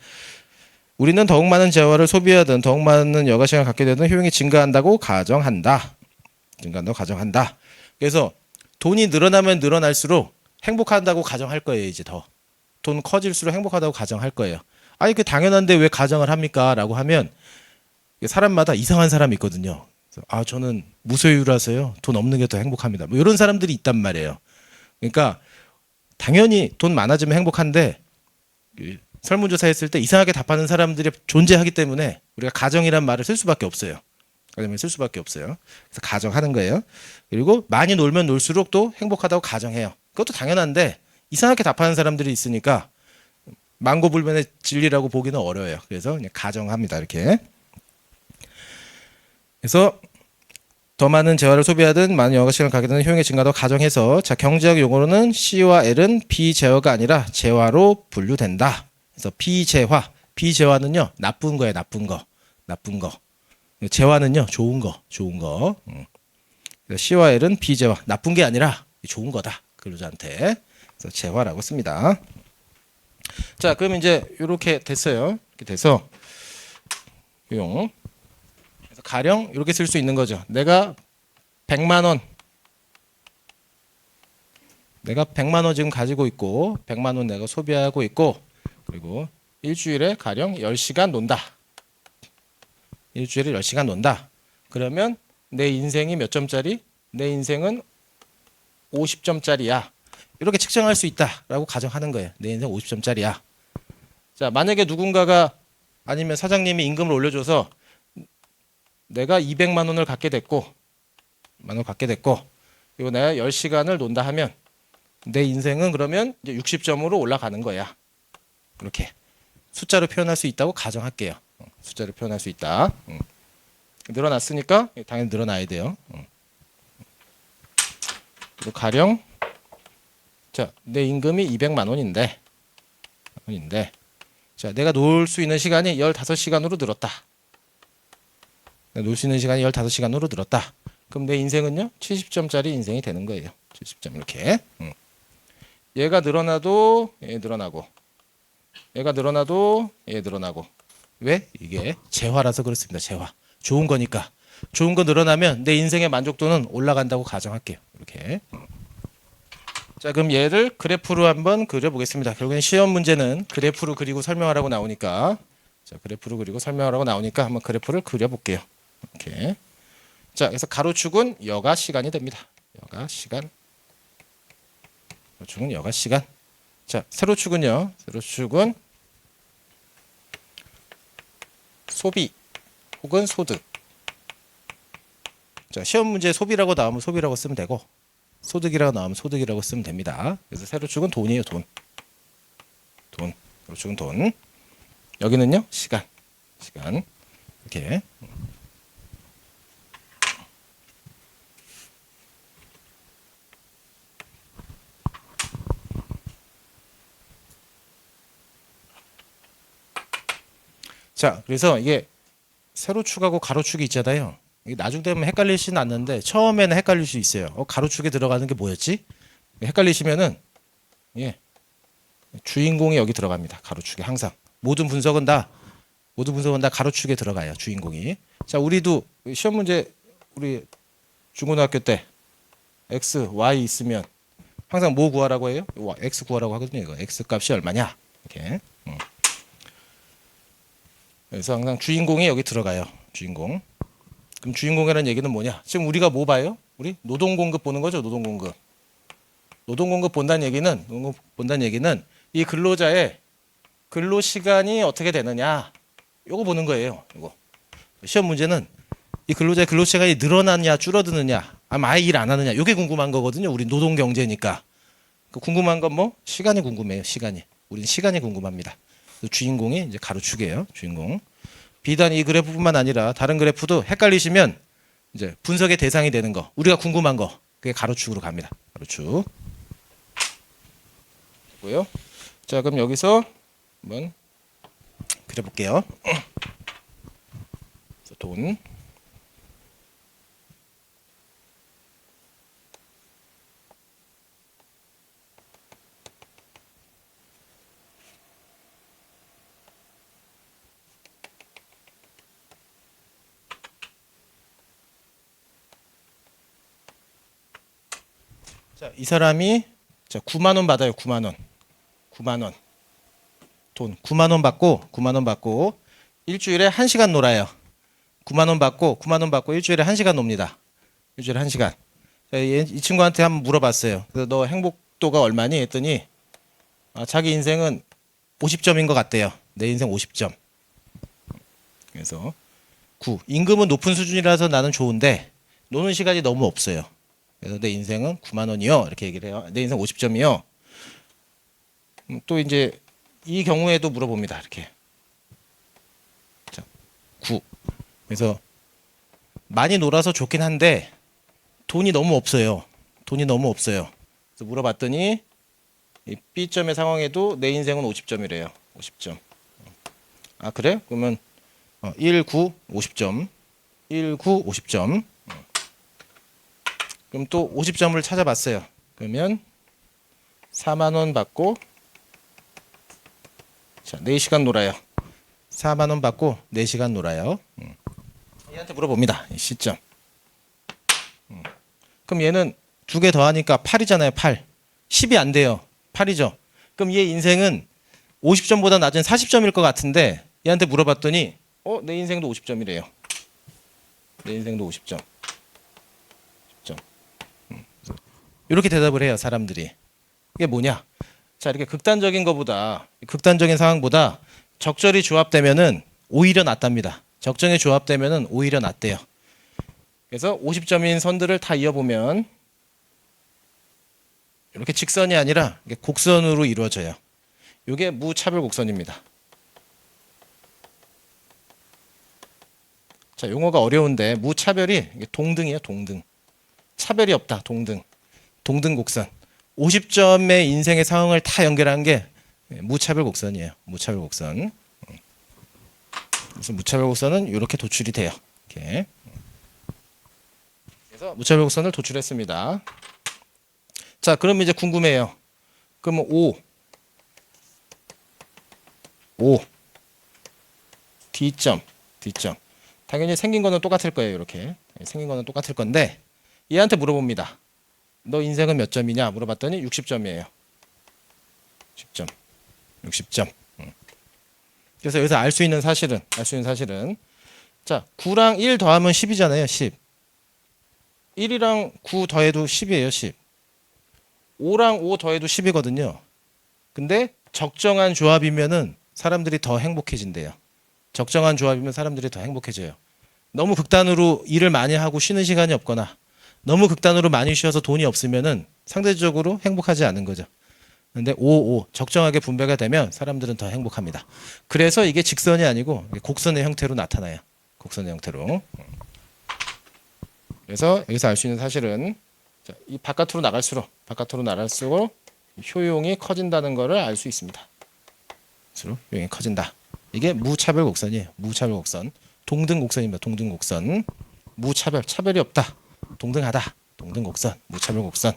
Speaker 1: 우리는 더욱 많은 재화를 소비하든 더욱 많은 여가 시간을 갖게 되든 효용이 증가한다고 가정한다. 그래서 돈이 늘어나면 늘어날수록 행복한다고 가정할 거예요. 이제 더. 돈 커질수록 행복하다고 가정할 거예요. 아니 그 당연한데 왜 가정을 합니까? 라고 하면 사람마다 이상한 사람이 있거든요. 저는 무소유라서요. 돈 없는 게 더 행복합니다. 뭐 이런 사람들이 있단 말이에요. 그러니까 당연히 돈 많아지면 행복한데 설문조사 했을 때 이상하게 답하는 사람들이 존재하기 때문에 우리가 가정이란 말을 쓸 수밖에 없어요. 그래서 가정하는 거예요. 그리고 많이 놀면 놀수록 또 행복하다고 가정해요. 그것도 당연한데 이상하게 답하는 사람들이 있으니까 망고불변의 진리라고 보기는 어려워요. 그래서 그냥 가정합니다. 이렇게. 그래서 더 많은 재화를 소비하든 많은 여가 시간을 갖게 되는 효용의 증가도 가정해서 자 경제학 용어로는 C와 L은 비재화가 아니라 재화로 분류된다. 그래서 비재화는요 나쁜 거예요. 나쁜 거. 재화는요 좋은 거. 그래서 C와 L은 비재화 나쁜 게 아니라 좋은 거다. 근로자한테 그래서 재화라고 씁니다. 자, 그럼 이제 이렇게 됐어요. 이렇게 돼서 용. 그래서 가령 이렇게 쓸 수 있는 거죠. 내가 100만 원 지금 가지고 있고 100만 원 내가 소비하고 있고 그리고 일주일에 가령 10시간 논다. 일주일에 10시간 논다. 그러면 내 인생이 몇 점짜리? 내 인생은 50점짜리야. 이렇게 측정할 수 있다라고 가정하는 거예요. 내 인생 50점짜리야. 자, 만약에 누군가가 아니면 사장님이 임금을 올려줘서 내가 200만 원을 갖게 됐고 그리고 내가 10시간을 논다 하면 내 인생은 그러면 이제 60점으로 올라가는 거야. 이렇게 숫자로 표현할 수 있다고 가정할게요. 숫자로 표현할 수 있다. 늘어났으니까 당연히 늘어나야 돼요. 그리고 가령 자, 내 임금이 200만 원인데 자, 내가 놀 수 있는 시간이 15시간으로 늘었다. 놀 수 있는 시간이 15시간으로 늘었다. 그럼 내 인생은요? 70점짜리 인생이 되는 거예요. 70점 이렇게. 얘가 늘어나도 얘 늘어나고 얘가 늘어나도 얘 늘어나고 왜? 이게 재화라서 그렇습니다. 재화. 좋은 거니까. 좋은 거 늘어나면 내 인생의 만족도는 올라간다고 가정할게요. 이렇게. 자, 그럼 얘를 그래프로 한번 그려보겠습니다. 결국엔 시험 문제는 그래프로 그리고 설명하라고 나오니까 자, 그래프로 그리고 설명하라고 나오니까 한번 그래프를 그려볼게요. 이렇게. 자, 그래서 가로축은 여가 시간이 됩니다. 여가 시간. 가로축은 여가 시간. 자, 세로축은요. 세로축은 소비 혹은 소득. 자, 시험 문제 소비라고 나오면 소비라고 쓰면 되고 소득이라고 나오면 소득이라고 쓰면 됩니다. 그래서 세로축은 돈이에요. 돈. 세로축은 돈. 여기는요. 시간. 이렇게. 자, 그래서 이게 세로축하고 가로축이 있잖아요. 이게 나중 되면 헷갈리지는 않는데 처음에는 헷갈릴 수 있어요. 가로축에 들어가는 게 뭐였지? 헷갈리시면은 예, 주인공이 여기 들어갑니다. 가로축에 항상 모든 분석은 다 가로축에 들어가요. 주인공이. 자, 우리도 시험 문제 우리 중고등학교 때 x, y 있으면 항상 뭐 구하라고 해요? x 구하라고 하거든요. 이거 x 값이 얼마냐? 이렇게. 그래서 항상 주인공이 여기 들어가요. 주인공. 그럼 주인공이라는 얘기는 뭐냐? 지금 우리가 뭐 봐요? 우리 노동공급 보는 거죠. 노동공급. 노동공급 본다는 얘기는 이 근로자의 근로시간이 어떻게 되느냐. 요거 보는 거예요. 이거. 시험 문제는 이 근로자의 근로시간이 늘어나느냐 줄어드느냐 아예 일 안 하느냐 요게 궁금한 거거든요. 우리 노동경제니까. 궁금한 건 뭐? 시간이 궁금해요. 시간이. 우리는 시간이 궁금합니다. 주인공이 이제 가로축이에요. 주인공. 비단 이 그래프뿐만 아니라 다른 그래프도 헷갈리시면 이제 분석의 대상이 되는 거, 우리가 궁금한 거, 그게 가로축으로 갑니다. 가로축. 고요. 자, 그럼 여기서 한번 그려볼게요. 돈. 자, 이 사람이 자, 9만 원 받아요. 9만 원. 9만 원. 돈 9만 원 받고 일주일에 1시간 놀아요. 9만 원 받고 일주일에 1시간 놉니다. 일주일에 1시간. 자, 이 친구한테 한번 물어봤어요. 그래서 너 행복도가 얼마니? 했더니 자기 인생은 50점인 것 같대요. 내 인생 50점. 그래서 9. 임금은 높은 수준이라서 나는 좋은데 노는 시간이 너무 없어요. 그래서 내 인생은 9만 원이요. 이렇게 얘기를 해요. 내 인생 50점이요. 또 이제 이 경우에도 물어봅니다. 이렇게. 자, 9. 그래서 많이 놀아서 좋긴 한데 돈이 너무 없어요. 그래서 물어봤더니 이 B점의 상황에도 내 인생은 50점이래요. 50점. 아, 그래? 그러면 1, 9, 50점. 1, 9, 50점. 그럼 또 50점을 찾아봤어요. 그러면 4만 원 받고 자, 4시간 놀아요. 4만 원 받고 4시간 놀아요. 얘한테 물어봅니다. 이 시점. 그럼 얘는 두 개 더하니까 8이잖아요. 8. 10이 안 돼요. 8이죠. 그럼 얘 인생은 50점보다 낮은 40점일 것 같은데 얘한테 물어봤더니 내 인생도 50점이래요. 내 인생도 50점. 10점. 이렇게 대답을 해요. 사람들이. 이게 뭐냐? 자, 이렇게 극단적인 상황보다 적절히 조합되면은 오히려 낫답니다. 적정히 조합되면은 오히려 낫대요. 그래서 50점인 선들을 다 이어보면 이렇게 직선이 아니라 곡선으로 이루어져요. 이게 무차별 곡선입니다. 자, 용어가 어려운데 무차별이 동등이에요. 동등. 차별이 없다. 동등. 동등 곡선. 50점의 인생의 상황을 다 연결한 게 무차별 곡선이에요. 무차별 곡선. 그래서 무차별 곡선은 이렇게 도출이 돼요. 이렇게. 그래서 무차별 곡선을 도출했습니다. 자, 그럼 이제 궁금해요. 그러면 5 D점. 당연히 생긴 거는 똑같을 거예요. 이렇게. 생긴 거는 똑같을 건데 얘한테 물어봅니다. 너 인생은 몇 점이냐 물어봤더니 60점이에요. 60점. 그래서 여기서 알 수 있는 사실은 자, 9랑 1 더하면 10이잖아요. 10. 1이랑 9 더해도 10이에요. 10. 5랑 5 더해도 10이거든요. 근데 적정한 조합이면은 사람들이 더 행복해진대요. 적정한 조합이면 사람들이 더 행복해져요. 너무 극단으로 일을 많이 하고 쉬는 시간이 없거나 너무 극단으로 많이 쉬어서 돈이 없으면은 상대적으로 행복하지 않은 거죠. 근데 5 적정하게 분배가 되면 사람들은 더 행복합니다. 그래서 이게 직선이 아니고 곡선의 형태로 나타나요. 곡선의 형태로. 그래서 여기서 알 수 있는 사실은 자, 이 바깥으로 나갈수록 효용이 커진다는 것을 알 수 있습니다. 효용이 커진다. 이게 무차별 곡선이에요. 무차별 곡선. 동등 곡선입니다. 동등 곡선. 무차별, 차별이 없다. 동등하다. 동등 곡선, 무차별 곡선.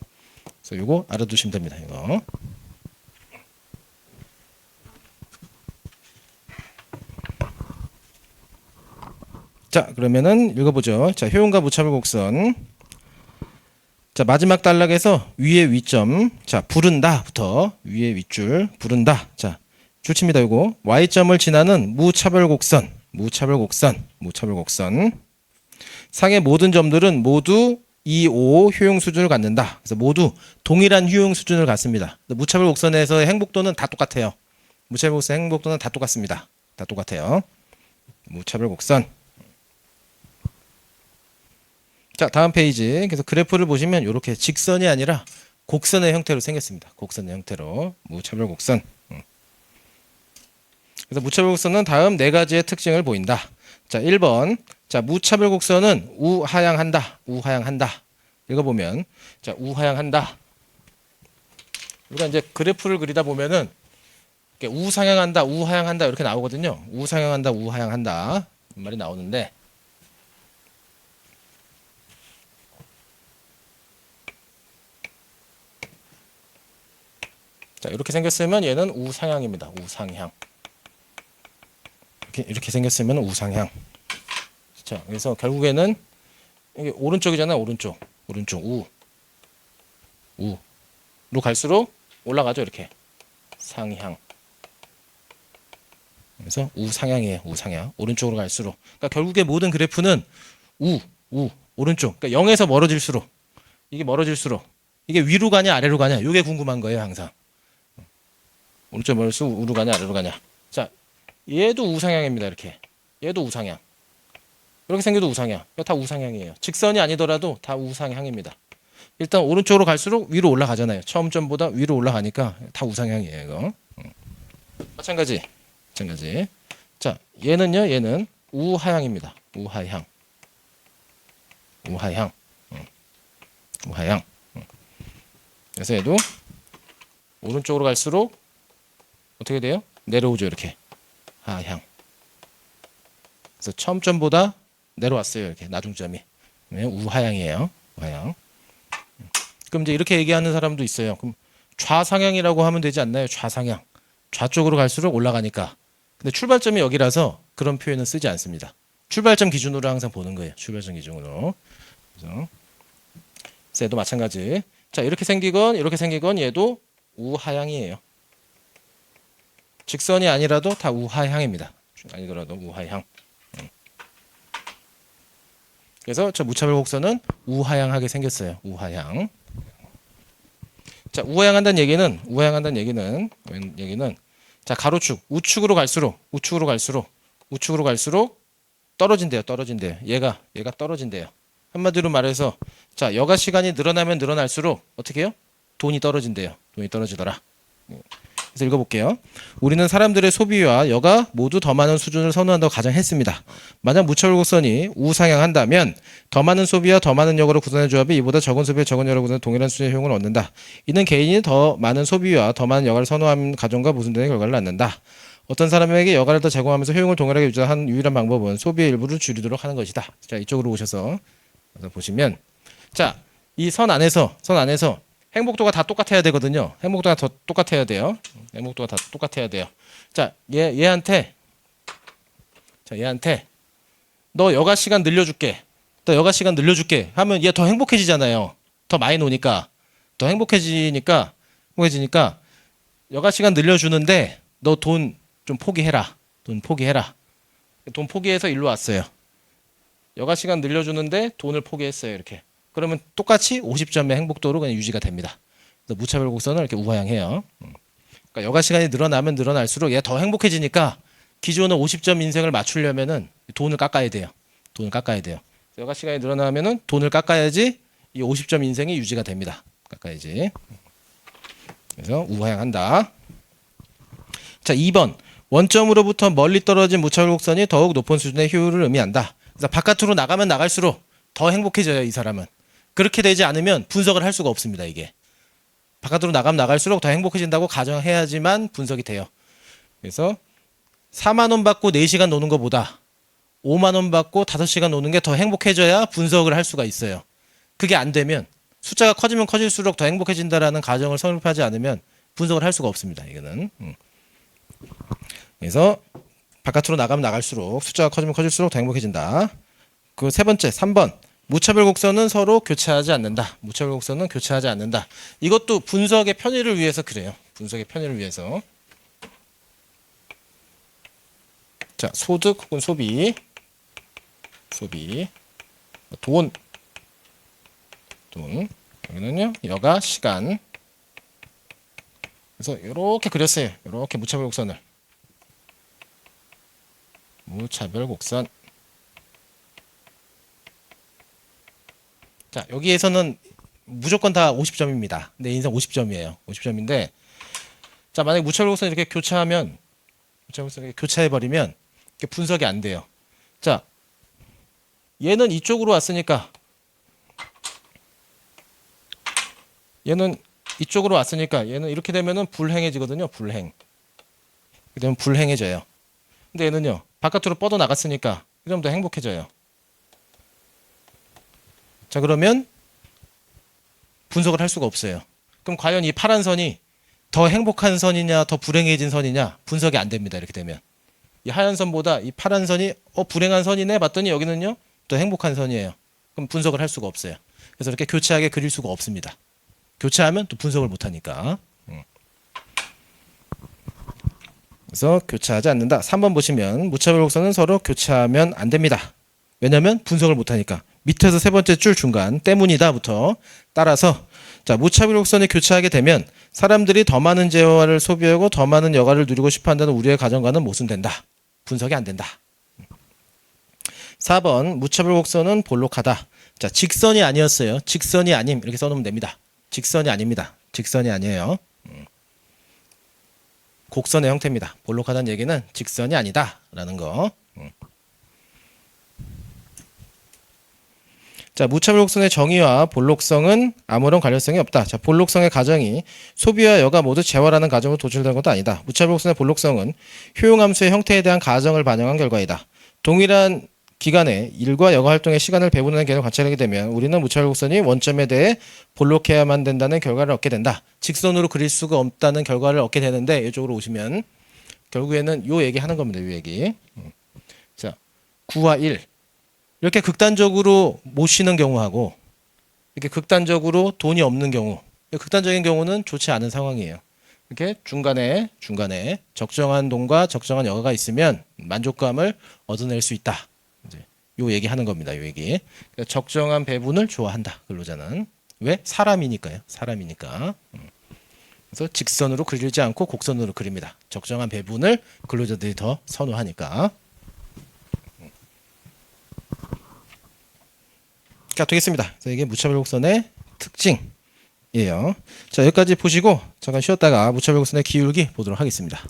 Speaker 1: 그래서 이거 알아두시면 됩니다. 이거. 자, 그러면은 읽어보죠. 자, 효용과 무차별 곡선. 자, 마지막 단락에서 위에 위점. 자, 부른다부터 위에 윗줄 부른다. 자, 줄칩니다. 이거 y점을 지나는 무차별 곡선. 상의 모든 점들은 모두 2, 5 효용 수준을 갖는다. 그래서 모두 동일한 효용 수준을 갖습니다. 무차별 곡선에서의 행복도는 다 똑같아요. 무차별 곡선 행복도는 다 똑같습니다. 다 똑같아요. 무차별 곡선. 자, 다음 페이지. 그래서 그래프를 보시면 이렇게 직선이 아니라 곡선의 형태로 생겼습니다. 곡선의 형태로 무차별 곡선. 그래서 무차별 곡선은 다음 네 가지의 특징을 보인다. 자, 1번. 자, 무차별 곡선은 우하향한다. 읽어보면 자, 우하향한다. 우리가 이제 그래프를 그리다 보면은 이렇게 우상향한다, 우하향한다 이렇게 나오거든요. 우상향한다, 우하향한다 이 말이 나오는데 자, 이렇게 생겼으면 얘는 우상향입니다. 우상향. 이렇게 생겼으면 우상향. 자, 그래서 결국에는 이게 오른쪽이잖아요. 오른쪽 우로 갈수록 올라가죠. 이렇게 상향. 그래서 우상향이에요. 우상향. 오른쪽으로 갈수록. 그러니까 결국에 모든 그래프는 오른쪽. 그러니까 0에서 멀어질수록 이게 위로 가냐 아래로 가냐 이게 궁금한 거예요. 항상. 오른쪽 멀수록 우로 가냐 아래로 가냐. 자, 얘도 우상향입니다. 이렇게. 얘도 우상향. 이렇게 생겨도 우상향. 이거 다 우상향이에요. 직선이 아니더라도 다 우상향입니다. 일단 오른쪽으로 갈수록 위로 올라가잖아요. 처음 점보다 위로 올라가니까 다 우상향이에요. 이거. 마찬가지. 자, 얘는요. 얘는 우하향입니다. 우하향. 그래서 얘도 오른쪽으로 갈수록 어떻게 돼요? 내려오죠. 이렇게. 하향. 그래서 처음 점보다 내려왔어요. 이렇게 나중점이. 우하향이에요. 우하향. 그럼 이제 이렇게 얘기하는 사람도 있어요. 그럼 좌상향이라고 하면 되지 않나요? 좌상향. 좌쪽으로 갈수록 올라가니까. 근데 출발점이 여기라서 그런 표현은 쓰지 않습니다. 출발점 기준으로 항상 보는 거예요. 출발점 기준으로. 그래서 쟤도 마찬가지. 자, 이렇게 생기건 얘도 우하향이에요. 직선이 아니라도 다 우하향입니다. 아니더라도 우하향. 그래서 저 무차별 곡선은 우하향하게 생겼어요. 우하향. 자, 우하향한다는 얘기는 자, 가로축 우측으로 갈수록 떨어진대요. 얘가 떨어진대요. 한마디로 말해서 자, 여가 시간이 늘어나면 늘어날수록 어떻게 해요? 돈이 떨어진대요. 돈이 떨어지더라. 그래서 읽어볼게요. 우리는 사람들의 소비와 여가 모두 더 많은 수준을 선호한다고 가정했습니다. 만약 무차별 곡선이 우상향한다면 더 많은 소비와 더 많은 여가를 구성하는 조합이 이보다 적은 소비와 적은 여가를 구성하는 동일한 수준의 효용을 얻는다. 이는 개인이 더 많은 소비와 더 많은 여가를 선호하는 가정과 모순되는 결과를 낳는다. 어떤 사람에게 여가를 더 제공하면서 효용을 동일하게 유지하는 유일한 방법은 소비의 일부를 줄이도록 하는 것이다. 자, 이쪽으로 오셔서 보시면 자, 이 선 안에서 행복도가 다 똑같아야 되거든요. 행복도가 다 똑같아야 돼요. 자, 얘한테 너 여가 시간 늘려줄게. 하면 얘 더 행복해지잖아요. 더 많이 노니까 더 행복해지니까 여가 시간 늘려주는데 너 돈 좀 포기해라. 돈 포기해서 일로 왔어요. 여가 시간 늘려주는데 돈을 포기했어요. 이렇게. 그러면 똑같이 50점의 행복도로 그냥 유지가 됩니다. 그래서 무차별 곡선을 이렇게 우하향해요. 그러니까 여가 시간이 늘어나면 늘어날수록 얘 더 행복해지니까 기존의 50점 인생을 맞추려면은 돈을 깎아야 돼요. 여가 시간이 늘어나면은 돈을 깎아야지 이 50점 인생이 유지가 됩니다. 깎아야지. 그래서 우하향한다. 자, 2번. 원점으로부터 멀리 떨어진 무차별 곡선이 더욱 높은 수준의 효율을 의미한다. 그래서 바깥으로 나가면 나갈수록 더 행복해져요, 이 사람은. 그렇게 되지 않으면 분석을 할 수가 없습니다, 이게. 바깥으로 나가면 나갈수록 더 행복해진다고 가정해야지만 분석이 돼요. 그래서 4만 원 받고 4시간 노는 것보다 5만 원 받고 5시간 노는 게 더 행복해져야 분석을 할 수가 있어요. 그게 안 되면 숫자가 커지면 커질수록 더 행복해진다라는 가정을 성립하지 않으면 분석을 할 수가 없습니다, 이거는. 그래서 바깥으로 나가면 나갈수록 숫자가 커지면 커질수록 더 행복해진다. 그 세 번째 3번. 무차별 곡선은 서로 교차하지 않는다. 이것도 분석의 편의를 위해서 그래요. 자, 소득 혹은 소비. 돈. 여기는요, 여가 시간. 그래서 이렇게 그렸어요. 이렇게 무차별 곡선. 자, 여기에서는 무조건 다 50점입니다. 내 인생 50점이에요. 50점인데, 자, 만약에 무차별 곡선 이렇게 교차해버리면 이렇게 분석이 안 돼요. 자, 얘는 이쪽으로 왔으니까 얘는 이렇게 되면은 불행해지거든요. 그러면 불행해져요. 근데 얘는요, 바깥으로 뻗어 나갔으니까 좀 더 행복해져요. 자, 그러면 분석을 할 수가 없어요. 그럼 과연 이 파란 선이 더 행복한 선이냐 더 불행해진 선이냐 분석이 안 됩니다. 이렇게 되면 이 하얀 선보다 이 파란 선이 불행한 선이네 봤더니 여기는요 더 행복한 선이에요. 그럼 분석을 할 수가 없어요. 그래서 이렇게 교차하게 그릴 수가 없습니다. 교차하면 또 분석을 못하니까. 그래서 교차하지 않는다. 3번 보시면 무차별 곡선은 서로 교차하면 안 됩니다. 왜냐하면 분석을 못하니까. 밑에서 세 번째 줄 중간 때문이다부터 따라서 자, 무차별 곡선이 교차하게 되면 사람들이 더 많은 재화를 소비하고 더 많은 여가를 누리고 싶어한다는 우리의 가정과는 모순된다. 분석이 안 된다. 4번 무차별 곡선은 볼록하다. 자, 직선이 아니었어요. 직선이 아님 이렇게 써놓으면 됩니다. 직선이 아닙니다. 직선이 아니에요. 곡선의 형태입니다. 볼록하다는 얘기는 직선이 아니다라는 거. 자, 무차별 곡선의 정의와 볼록성은 아무런 관련성이 없다. 자, 볼록성의 가정이 소비와 여가 모두 재활하는 가정으로 도출된 것도 아니다. 무차별 곡선의 볼록성은 효용함수의 형태에 대한 가정을 반영한 결과이다. 동일한 기간에 일과 여가 활동의 시간을 배분하는 개념을 관찰하게 되면 우리는 무차별 곡선이 원점에 대해 볼록해야만 된다는 결과를 얻게 된다. 직선으로 그릴 수가 없다는 결과를 얻게 되는데 이쪽으로 오시면 결국에는 요 얘기 하는 겁니다. 요 얘기. 자, 9와 1 이렇게 극단적으로 못 쉬는 경우하고 이렇게 극단적으로 돈이 없는 경우, 극단적인 경우는 좋지 않은 상황이에요. 이렇게 중간에 적정한 돈과 적정한 여가가 있으면 만족감을 얻어낼 수 있다. 이제 요 얘기 하는 겁니다. 요 얘기. 그러니까 적정한 배분을 좋아한다. 근로자는 왜? 사람이니까요. 사람이니까. 그래서 직선으로 그리지 않고 곡선으로 그립니다. 적정한 배분을 근로자들이 더 선호하니까. 자, 되겠습니다. 그래서 이게 무차별 곡선의 특징이에요. 자, 여기까지 보시고 잠깐 쉬었다가 무차별 곡선의 기울기 보도록 하겠습니다.